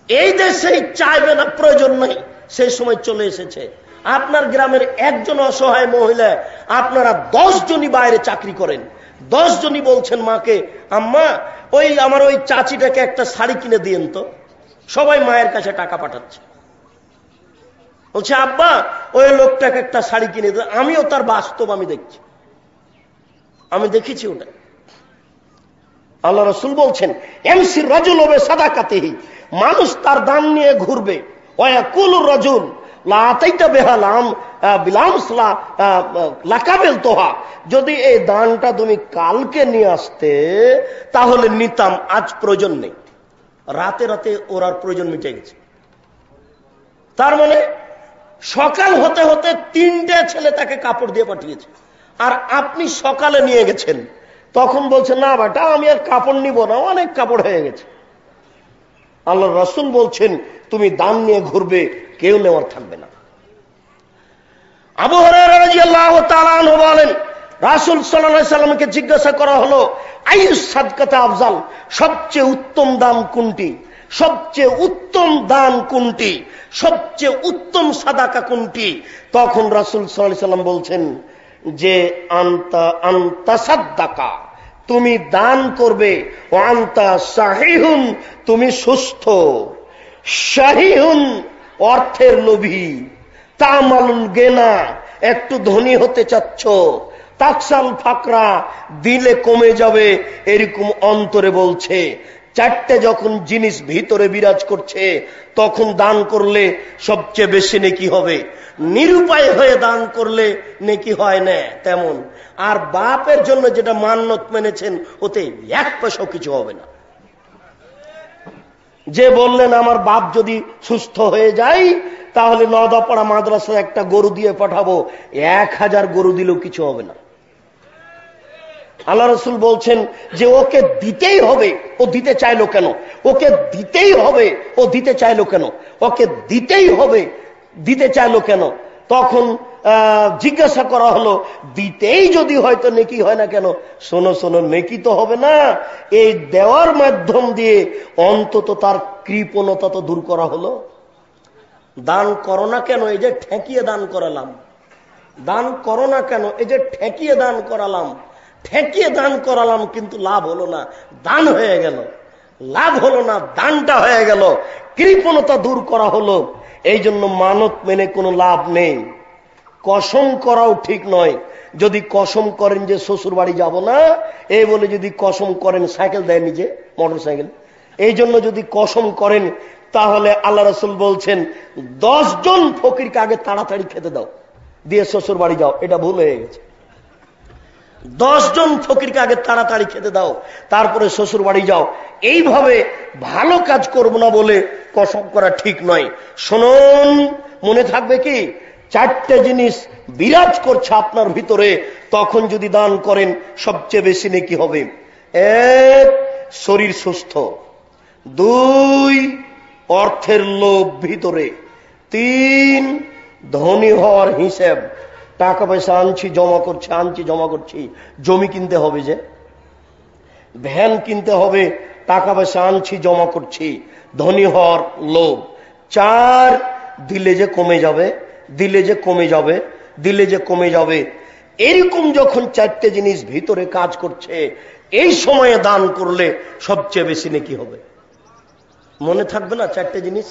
এই দেশেই চাইবে না, প্রয়োজন নেই, সেই সময় চলে এসেছে। আপনার গ্রামের একজন অসহায় মহিলা, আপনারা 10 জনই বাইরে চাকরি করেন, 10 জনই বলছেন মাকে, আম্মা ওই আমার ওই চাচিটাকে একটা শাড়ি কিনে দিয়েন তো। সবাই মায়ের কাছে টাকা পাঠাচ্ছে, বলছে আব্বা ওই লোকটাকে একটা শাড়ি কিনে দিন। আমিও তার বাস্তব আমি দেখছি, আমি দেখেছি ওটা। আল্লাহ রাসূল বলছেন, এমসির রাজুলু বিসাদাকাতিহি, মানুষ তার দান নিয়ে ঘুরবে। ওয়ায়াকুলুর রাজুল, লাতাইতা বেহালাম বিলামসলা লাকাবেল তোহা, যদি এই দানটা তুমি কালকে নিয়ে আসতে তাহলে নিতাম, আজ প্রয়োজন নেই। রাতে রাতে ওর আর প্রয়োজন মিটে গেছে। তার মানে সকাল হতে হতে 3টে ছেলে তাকে কাপড় দিয়ে পাঠিয়েছে, আর আপনি সকালে নিয়ে গেছেন, তখন বলছে না বেটা আমি আর কাপড় নিব না, অনেক কাপড় হয়ে গেছে। আল্লাহ রাসূল বলছেন তুমি দান নিয়ে ঘুরবে, কেউ নেওয়ার থাকবে না। আবু হুরায়রা রাদিয়াল্লাহু তাআলা আনহু বলেন, রাসূল সাল্লাল্লাহু আলাইহি সাল্লামকে জিজ্ঞাসা করা হলো আইয়ুস সাদকাতে আফজাল, সবচেয়ে উত্তম দান কোনটি, সবচেয়ে উত্তম দান কোনটি, সবচেয়ে উত্তম সাদাকা কোনটি? তখন রাসূল সাল্লাল্লাহু আলাইহি সাল্লাম বলছেন যে আনতা সাদদাকা, তুমি দান করবে, ও আনতা সাহিহুন, তুমি সুস্থ, শাহিহুন অর্থের লোভী, তামালুল গেনা একটু ধনী হতে চাচ্ছ, তাকসাল ফাকরা দিলে কমে যাবে, এরকম অন্তরে বলছে। 4টে যখন জিনিস ভিতরে বিরাজ করছে তখন দান করলে সবচেয়ে বেশি নেকি হবে। নিরুপায় হয়ে দান করলে নেকি হয় না তেমন। আর বাপের জন্য যেটা মান্যত মেনেছেন ওতে 1 পয়সাও কিছু হবে না। যে বললেন আমার বাপ যদি সুস্থ হয়ে যায় তাহলে নওদাপাড়া মাদ্রাসায় একটা গরু দিয়ে পাঠাবো, 1000 গরু দিলেও কিছু হবে না। আল্লাহ রাসূল বলছেন যে ওকে দিতেই হবে, ও দিতে চাইলো কেন, ওকে দিতেই হবে, ও দিতে চাইলো কেন, ওকে দিতেই হবে, দিতে চাইলো কেন? তখন জিজ্ঞাসা করা হলো দিতেই যদি হয়তো নেকি হয় না কেন? শোনো শোনো, নেকি তো হবে না, এই দেওয়ার মাধ্যম দিয়ে অন্তত তার কৃপণতা তো দূর করা হলো। দান করো না কেন? এই যে ঠেকিয়ে দান করালাম। দান করো না কেন? এই যে ঠেকিয়ে দান করালাম। ঠেকিয়ে দান করালাম কিন্তু লাভ হলো না, দান হয়ে গেল। লাভ হলো না, দানটা হয়ে গেল, কৃপণতা দূর করা হলো। এই জন্য মানত মেনে কোনো লাভ নেই। কসম করাও ঠিক নয়। যদি কসম করেন যে শ্বশুর বাড়ি যাব না, এই বলে যদি কসম করেন, সাইকেল দেয় নিজে, মোটর সাইকেল, এই জন্য যদি কসম করেন তাহলে আল্লাহ রাসূল বলছেন 10 জন ফকিরকে আগে তাড়াতাড়ি খেতে দাও, দিয়ে শ্বশুর বাড়ি যাও। এটা ভুল হয়ে গেছে। 10 জন ফকিরকে আগে তাড়াতাড়ি খেতে দাও, তারপরে শ্বশুর বাড়ি যাও। এইভাবে ভালো কাজ করব না বলে কসম করা ঠিক নয়। শুনুন, মনে থাকবে কি 4টে জিনিস বিরাজ করছে আপনার ভিতরে, তখন যদি দান করেন সবচেয়ে বেশি নেকি হবে। 1, শরীর সুস্থ। 2, অর্থের লোভ ভিতরে। 3, ধনী হওয়ার হিসেব, টাকা পয়সা আনছি জমা করছি, আনছি জমা করছি। জমি কিনতে হবে, যে ভ্যান কিনতে হবে, টাকা পয়সা আনছি জমা করছি, ধনী হওয়ার লোভ। 4, দিলে যে কমে যাবে, দিলে যে কমে যাবে, দিলে যে কমে যাবে। এরকম যখন 4টে জিনিস ভিতরে কাজ করছে, এই সময়ে দান করলে সবচেয়ে বেশি নেকি হবে। মনে থাকবে না 4টে জিনিস?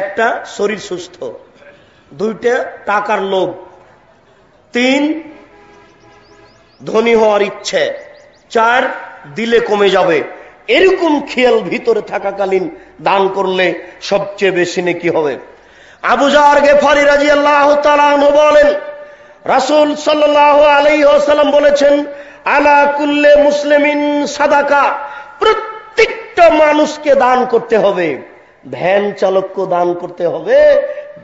1, শরীর সুস্থ। 2, টাকার লোভ। 3, ধনী হওয়ার ইচ্ছে। 4, দিলে কমে যাবে। এরকম খেয়াল ভিতরে থাকাকালীন দান করলে সবচেয়ে বেশি নেকি হবে। আবু যার গেফারি রাদিয়াল্লাহু তাআলা আনহু বলেন, রাসূল সাল্লাল্লাহু আলাইহি ওয়াসাল্লাম বলেছেন, আলা কুল্লি মুসলিমিন সাদাকা, প্রত্যেকটা মানুষকে দান করতে হবে। ভ্যান চালককেও দান করতে হবে,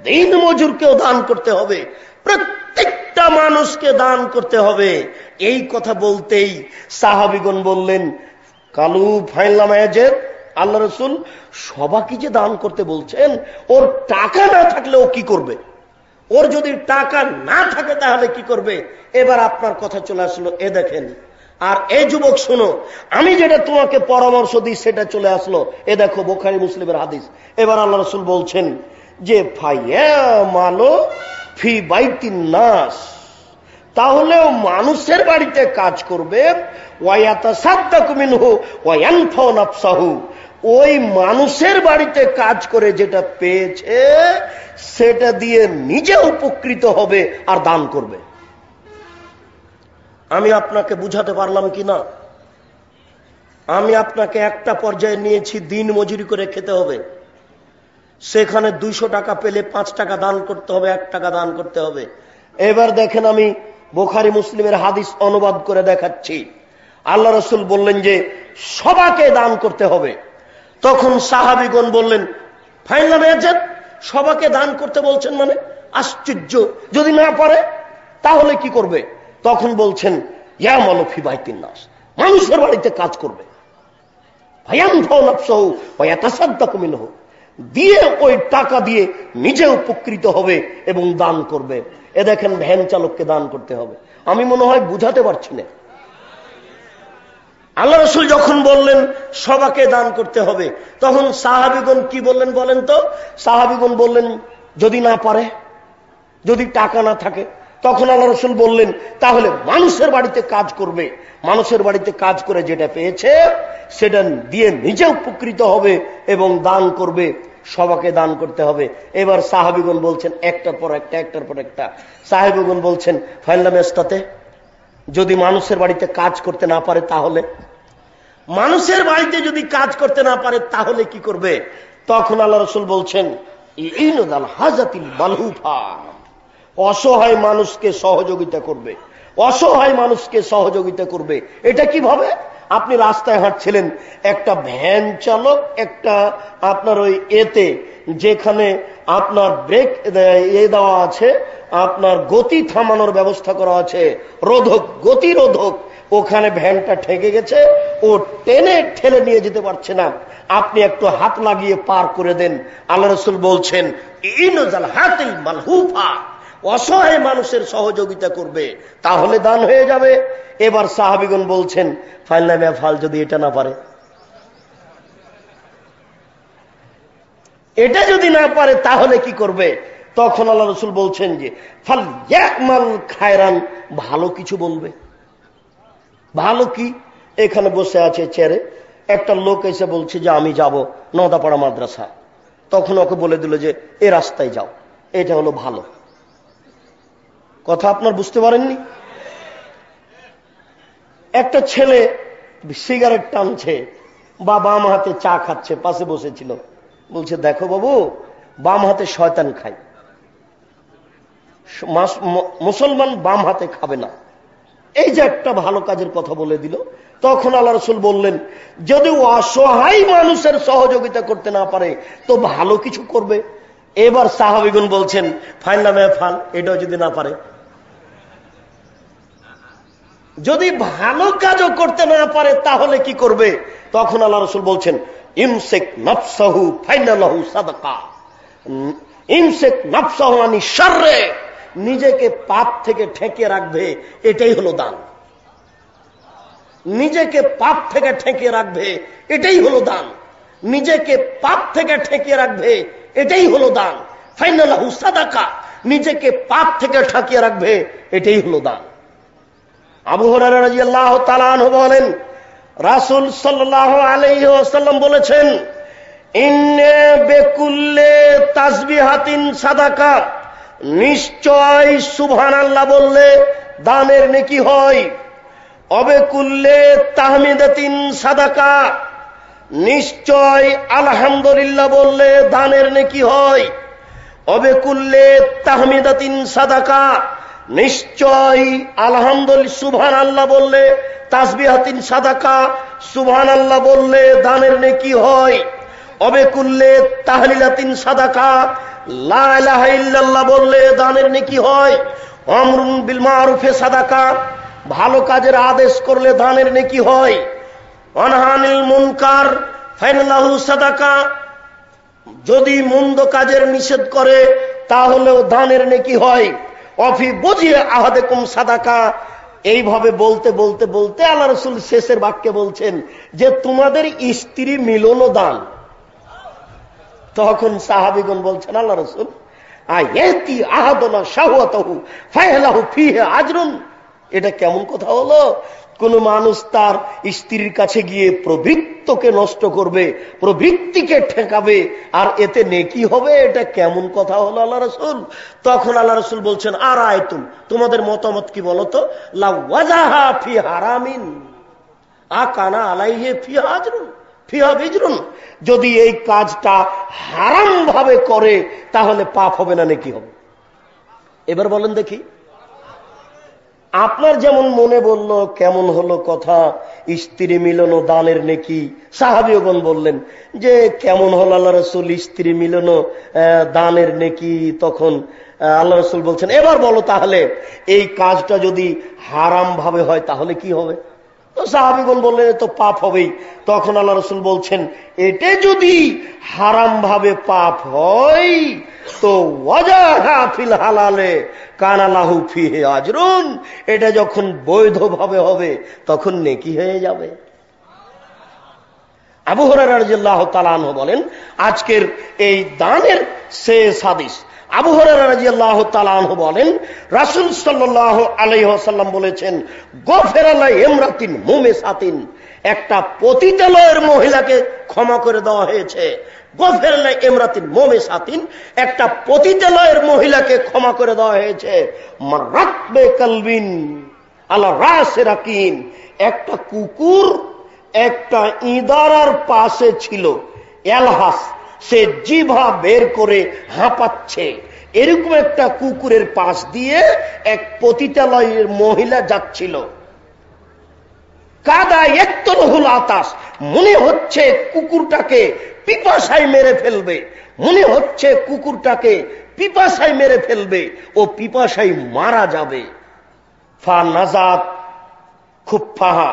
দিন মজুরকেও দান করতে হবে, প্রত্যেকটা মানুষকে দান করতে হবে। এই কথা বলতেই সাহাবীগণ বললেন, কালু ফাইলাম এজেদ, আল্লাহ রাসূল সবাইকে যে দান করতে বলছেন, ওর টাকা না থাকলে ও কি করবে? ওর যদি টাকা না থাকে তাহলে কি করবে? এবার আপনার কথা চলে আসলো, এ দেখেন। আর এই যুবক শোনো, আমি যেটা তোমাকে পরামর্শ দিই সেটা চলে আসলো, এ দেখো বুখারী মুসলিমের হাদিস। এবার আল্লাহ রাসূল বলছেন যে ফায়ামালু ফি বাইতিন নাস, তাহলেও মানুষের বাড়িতে কাজ করবে, ওয়ায়াতাসাদ্দাকু মিনহু ওয়া ইয়ানফাউ নাফসাহু, ওই মানুষের বাড়িতে কাজ করে যেটা পেয়েছে সেটা দিয়ে নিজে উপকৃত হবে আর দান করবে। আমি আপনাকে বুঝাতে পারলাম কি না? আমি আপনাকে একটা পর্যায়ে নিয়েছি, দিন মজুরি করে খেতে হবে। সেখানে 200 টাকা পেলে 5 টাকা দান করতে হবে, 1 টাকা দান করতে হবে। এবার দেখেন, আমি বুখারী মুসলিমের হাদিস অনুবাদ করে দেখাচ্ছি। আল্লাহ রাসূল বললেন যে সবাকে দান করতে হবে। তখন সাহাবীগণ বললেন, ফাইনাল ইয়াজাদ, সবাকে দান করতে বলছেন মানে? আশ্চর্য, যদি না পারে তাহলে কি করবে? তখন বলছেন, ইয়ামালু ফি বাইতিন নাস, মানুষের বাড়িতে কাজ করবে, ফায়ানফাউ নাফসাহু ওয়া ইয়াতাসাদ্দাকু মিনহু, দিয়ে ওই টাকা দিয়ে নিজে উপকৃত হবে এবং দান করবে। এ দেখেন, ভ্যান চালককে দান করতে হবে। আমি মনে হয় বুঝাতে পারছি না। আল্লাহ রাসূল যখন বললেন সবাকে দান করতে হবে, তখন সাহাবীগণ কি বললেন বলেন তো? সাহাবীগণ বললেন, যদি না পারে, যদি টাকা না থাকে, তখন আল্লাহ রাসূল বললেন তাহলে মানুষের বাড়িতে কাজ করবে, মানুষের বাড়িতে কাজ করে যেটা পেয়েছে সেটা দিয়ে নিজে উপকৃত হবে এবং দান করবে, সবাকে দান করতে হবে। এবার সাহাবীগণ বলছেন একটার পর একটা, একটার পর একটা। সাহাবীগণ বলছেন, ফাইনাল মেস্তাতে, যদি মানুষের বাড়িতে কাজ করতে না পারে তাহলে? মানুষের বাড়িতে যদি কাজ করতে না পারে তাহলে কি করবে? তখন আল্লাহ রাসূল বলছেন, ইনদাল হাজাতিল মালহুফা, অসহায় মানুষকে সহযোগিতা করবে, অসহায় মানুষকে সহযোগিতা করবে। এটা কিভাবে? আপনি রাস্তায় হাঁটছিলেন, একটা ভ্যান চালক একটা আপনার ওই এতে যেখানে আপনার ব্রেক দেওয়া আছে, আপনার গতি থামানোর ব্যবস্থা করা আছে, রোধক, গতিরোধক, ওখানে ভ্যানটা ঠেকে গেছে, ও টেনে ঠেলে নিয়ে যেতে পারছে না, আপনি একটু হাত লাগিয়ে পার করে দেন। আল্লাহ রাসূল বলছেন, ইনজাল হাতিল মালহুফা, অসহায় মানুষের সহযোগিতা করবে, তাহলে দান হয়ে যাবে। এবার সাহাবীগণ বলছেন, ফাইনাল ফাল, যদি এটা না পারে, এটা যদি না পারে তাহলে কি করবে? তখন আল্লাহ রাসূল বলছেন যে ফাল ইয়ামাল খায়রান, ভালো কিছু বলবে। ভালো কি? এখানে বসে আছে চেয়ারে, একটা লোক এসে বলছে যে আমি যাব নদাপাড়া মাদ্রাসা, তখন ওকে বলে দিল যে এ রাস্তায় যাও, এটা হলো ভালো কথা। আপনার বুঝতে পারেননি? একটা ছেলে সিগারেট টানছে বা বাম হাতে চা খাচ্ছে, পাশে বসেছিল, বলছে দেখো বাবু, বাম হাতে শয়তান খায়, মুসলমান বাম হাতে খাবে না। এই যে একটা ভালো কাজের কথা বলে দিল। তখন আল্লাহ রাসূল বললেন, যদি অসহায় মানুষের সহযোগিতা করতে না পারে তো ভালো কিছু করবে। এবার সাহাবীগণ বলছেন, ফাইনাল ফাল, এটাও যদি না পারে, যদি ভালো কাজও করতে না পারে তাহলে কি করবে? তখন আল্লাহ রাসূল বলছেন, ইমসিক নাফসাহু ফাইনালাহু সাদাকা, ইমসিক নাফসাহু আনি শাররে, নিজেকে পাপ থেকে ঠেকিয়ে রাখবে, এটাই হলো দান। নিজেকে পাপ থেকে ঠেকিয়ে রাখবে, এটাই হলো দান। নিজেকে পাপ থেকে ঠেকিয়ে রাখবে, এটাই হলো দান। ফাইনালাহু সাদাকা, নিজেকে পাপ থেকে ঠেকিয়ে রাখবে, এটাই হলো দান। আবু হুরায়রা রাদিয়াল্লাহু তাআলা আনহু বলেন, রাসূল সাল্লাল্লাহু আলাইহি ওয়াসাল্লাম বলেছেন, ইন্না বিকুল্লি তাসবিহাতিন সাদাকা, নিশ্চয় সুবহানাল্লাহ বললে দানের নেকি হয়। অবেকুল্লে তাহমিদাতিন সাদাকা, নিশ্চয় আলহামদুলিল্লাহ বললে দানের নেকি হয়। অবেকুল্লে তাহমিদাতিন সাদাকা, নিশ্চয় আলহামদুলিল্লাহ সুবহানাল্লাহ বললে, তাসবিহাতিন সাদাকা, সুবহানাল্লাহ বললে দানের নেকি হয়। অবেকুল্লে তাহলিলাতিন সাদাকা, লা ইলাহা ইল্লাল্লাহ বললে দানের নেকি হয়। আমরুন বিল মারুফে সাদাকা, ভালো কাজের আদেশ করলে দানের নেকি হয়। অনহানিল মুনকার ফাইনালাহু সাদাকা, যদি মন্দ কাজের নিষেধ করে তাহলেও দানের নেকি হয়। অফি বুঝিয়ে আহাদেকুম সাদাকা, এইভাবে বলতে বলতে বলতে আল্লাহ রাসূল শেষের বাক্যে বলছেন যে তোমাদের স্ত্রী মিলনও দান। তখন সাহাবীগণ বলছেন, আল্লাহ রাসূল, আয়াতি আহাদনা শাহওয়াতাহু ফায়লাহু ফিহি আজরুন, এটা কেমন কথা হলো? কোন মানুষ তার স্ত্রীর কাছে গিয়ে প্রবৃত্তকে নষ্ট করবে, প্রবৃত্তিকে ঠেকাবে, আর এতে নেকি হবে, এটা কেমন কথা হলো আল্লাহ রাসূল? তখন আল্লাহ রাসূল বলছেন, আর আয়তুম, তোমাদের মতামত কি বলতো? লা ওয়াজাহা ফি হারামিন আকানা আলাইহি ফি আজরুন, ফিহা বিজরুন, যদি এই কাজটা হারাম ভাবে করে তাহলে পাপ হবে না নেকি হবে? এবার বলেন দেখি, আপনার যেমন মনে বলল কেমন হলো কথা, স্ত্রী মিলন ও দানের নেকি। সাহাবীগণ বললেন যে কেমন হলো আল্লাহ রাসূল, স্ত্রী মিলন ও দানের নেকি? তখন আল্লাহ রাসূল বলছেন, এবার বলো তাহলে এই কাজটা যদি হারাম ভাবে হয় তাহলে কি হবে? তো সাহাবীগণ বললেন তো পাপ হবেই। তখন আল্লাহ রাসূল বলছেন, এটা যদি হারাম ভাবে পাপ হয় তো ওয়াজাহা ফিল হালালে কানা লাহু ফিহি আজরুন, এটা যখন বৈধ ভাবে হবে তখন নেকি হয়ে যাবে। আবু হুরায়রা রাদিয়াল্লাহু তাআলা আনহু বলেন, আজকের এই দানের শেষ হাদিস। আবু হুরায়রা রাদিয়াল্লাহু তাআলা আনহু বলেন, রাসূল সাল্লাল্লাহু আলাইহি ওয়াসাল্লাম বলেছেন, গফিরা লা ইমরাতিন মুমিসাতিন, একটা পতিতালয়ের মহিলাকে ক্ষমা করে দেওয়া হয়েছে। গফিরা লা ইমরাতিন মুমিসাতিন, একটা পতিতালয়ের মহিলাকে ক্ষমা করে দেওয়া হয়েছে। মারাতবে কালবিন আলা রাসে রাকিন, একটা কুকুর একটা ইদারার পাশে ছিল, এলহাস, সে জিভা বের করে হাঁপাচ্ছে, এরকম একটা কুকুরের পাশ দিয়ে এক পতিতালয়ের মহিলা যাচ্ছিল। কাদা একতলহুল আতাস, মনে হচ্ছে কুকুরটাকে পিপাসায় মেরে ফেলবে, মনে হচ্ছে কুকুরটাকে পিপাসায় মেরে ফেলবে, ও পিপাসায় মারা যাবে। ফা নাজাত খুফফাহা,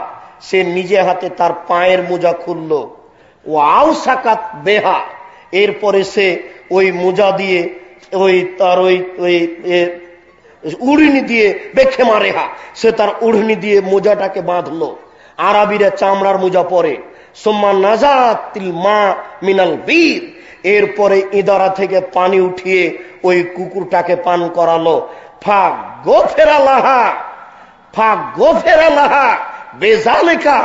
সে নিজে হাতে তার পায়ের মোজা খুলল। ও আউসাকাত বেহা, এরপরে সে ওই মোজা দিয়ে তার উড়নি দিয়ে বেখে মারেহা, সে তার উড়নি দিয়ে মোজাটাকে বাঁধলো। আরবিরা চামড়ার মোজা পরে। সুম্মা নাজাতিল মা মিনাল বীর, এরপরে ইদারা থেকে পানি উঠিয়ে ওই কুকুরটাকে পান করালো। ফা গোফেরালাহা, ফা গোফেরালাহা বেজালেকা,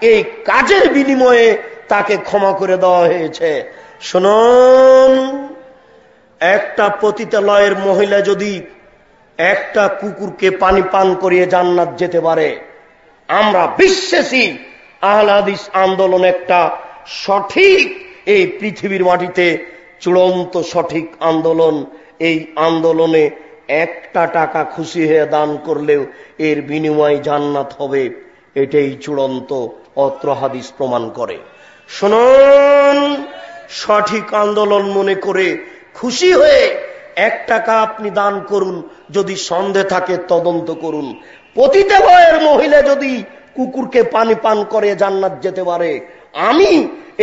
এই কাজের বিনিময়ে তাকে ক্ষমা করে দেওয়া হয়েছে। শুনুন, একটা পতিতালয়ের মহিলা যদি একটা কুকুরকে পানি পান করিয়ে জান্নাত যেতে পারে, আমরা বিশ্বাসী আহলে হাদিস আন্দোলন একটা সঠিক, এই পৃথিবীর মাটিতে চূড়ান্ত সঠিক আন্দোলন। এই আন্দোলনে একটা টাকা খুশি হয়ে দান করলেও এর বিনিময়ে জান্নাত হবে, এটাই চূড়ান্ত অত্র হাদিস প্রমাণ করে। শুনুন, সঠিক আন্দোলন মনে করে খুশি হয়ে 1 টাকা আপনি দান করুন, যদি সন্দেহ থাকে তদন্ত করুন। পতিতালয়ের মহিলা যদি কুকুরকে পানি পান করে জান্নাত যেতে পারে, আমি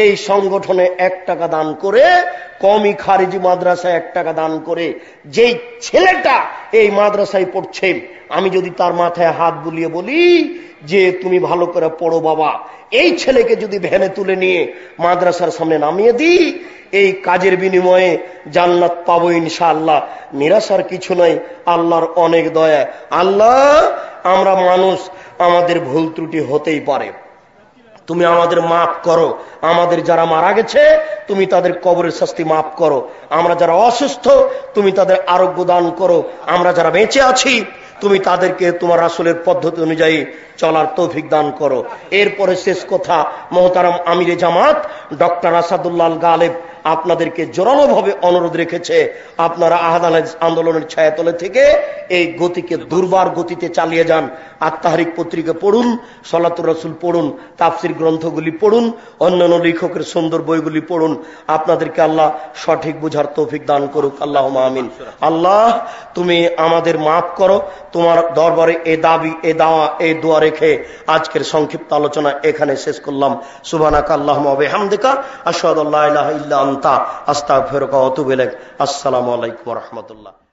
এই সংগঠনে 1 টাকা দান করে, কওমি খারিজি মাদ্রাসায় 1 টাকা দান করে, যেই ছেলেটা এই মাদ্রাসায় পড়ছে, আমি যদি তার মাথায় হাত বুলিয়ে বলি যে তুমি ভালো করে পড়ো বাবা, এই ছেলেকে যদি ভ্যানে তুলে নিয়ে মাদ্রাসার সামনে নামিয়ে দিই, এই কাজের বিনিময়ে জান্নাত পাবো ইনশাআল্লাহ। নিরাশার কিছু নাই, আল্লাহর অনেক দয়া। আল্লাহ, আমরা মানুষ, আমাদের ভুল ত্রুটি হতেই পারে, তুমি আমাদের মাফ করো। আমাদের যারা মারা গেছে তুমি তাদের কবরের শাস্তি মাফ করো। আমরা যারা অসুস্থ তুমি তাদের আরোগ্য দান করো। আমরা যারা বেঁচে আছি তুমি তাদেরকে তোমার রাসূলের পদ্ধতি অনুযায়ী চলার তৌফিক দান করো। এরপরে শেষ কথা, মোহতারাম আমিরে জামাত ডক্টর আসাদুল্লাহ গালেব আপনাদেরকে জোরালোভাবে অনুরোধ রেখেছে, আপনারা আহলে হাদিস আন্দোলনের ছায়াতলে থেকে এই গতিকে দুর্বার গতিতে চালিয়ে যান। আত-তাহরিক পত্রিকা পড়ুন, সালাতুর রাসূল পড়ুন, তাফসীর গ্রন্থগুলি পড়ুন, অন্যান্য লেখকের সুন্দর বইগুলি পড়ুন। আপনাদেরকে আল্লাহ সঠিক বুঝার তৌফিক দান করুক, আল্লাহুম্মা আমিন। আল্লাহ, তুমি আমাদের মাফ করো। তোমার দরবারে এই দাবি, এই দাওয়া, এই দোয়া রেখে আজকের সংক্ষিপ্ত আলোচনা এখানে শেষ করলাম। সুবহানাকা আল্লাহুম্মা ওয়া বিহামদিকা আশহাদু আল্লা ইলাহা ইল্লা আনতা আস্তাগফিরুকা ওয়া আতুবু ইলাইক। আসসালামু আলাইকুম ওয়া রাহমাতুল্লাহ।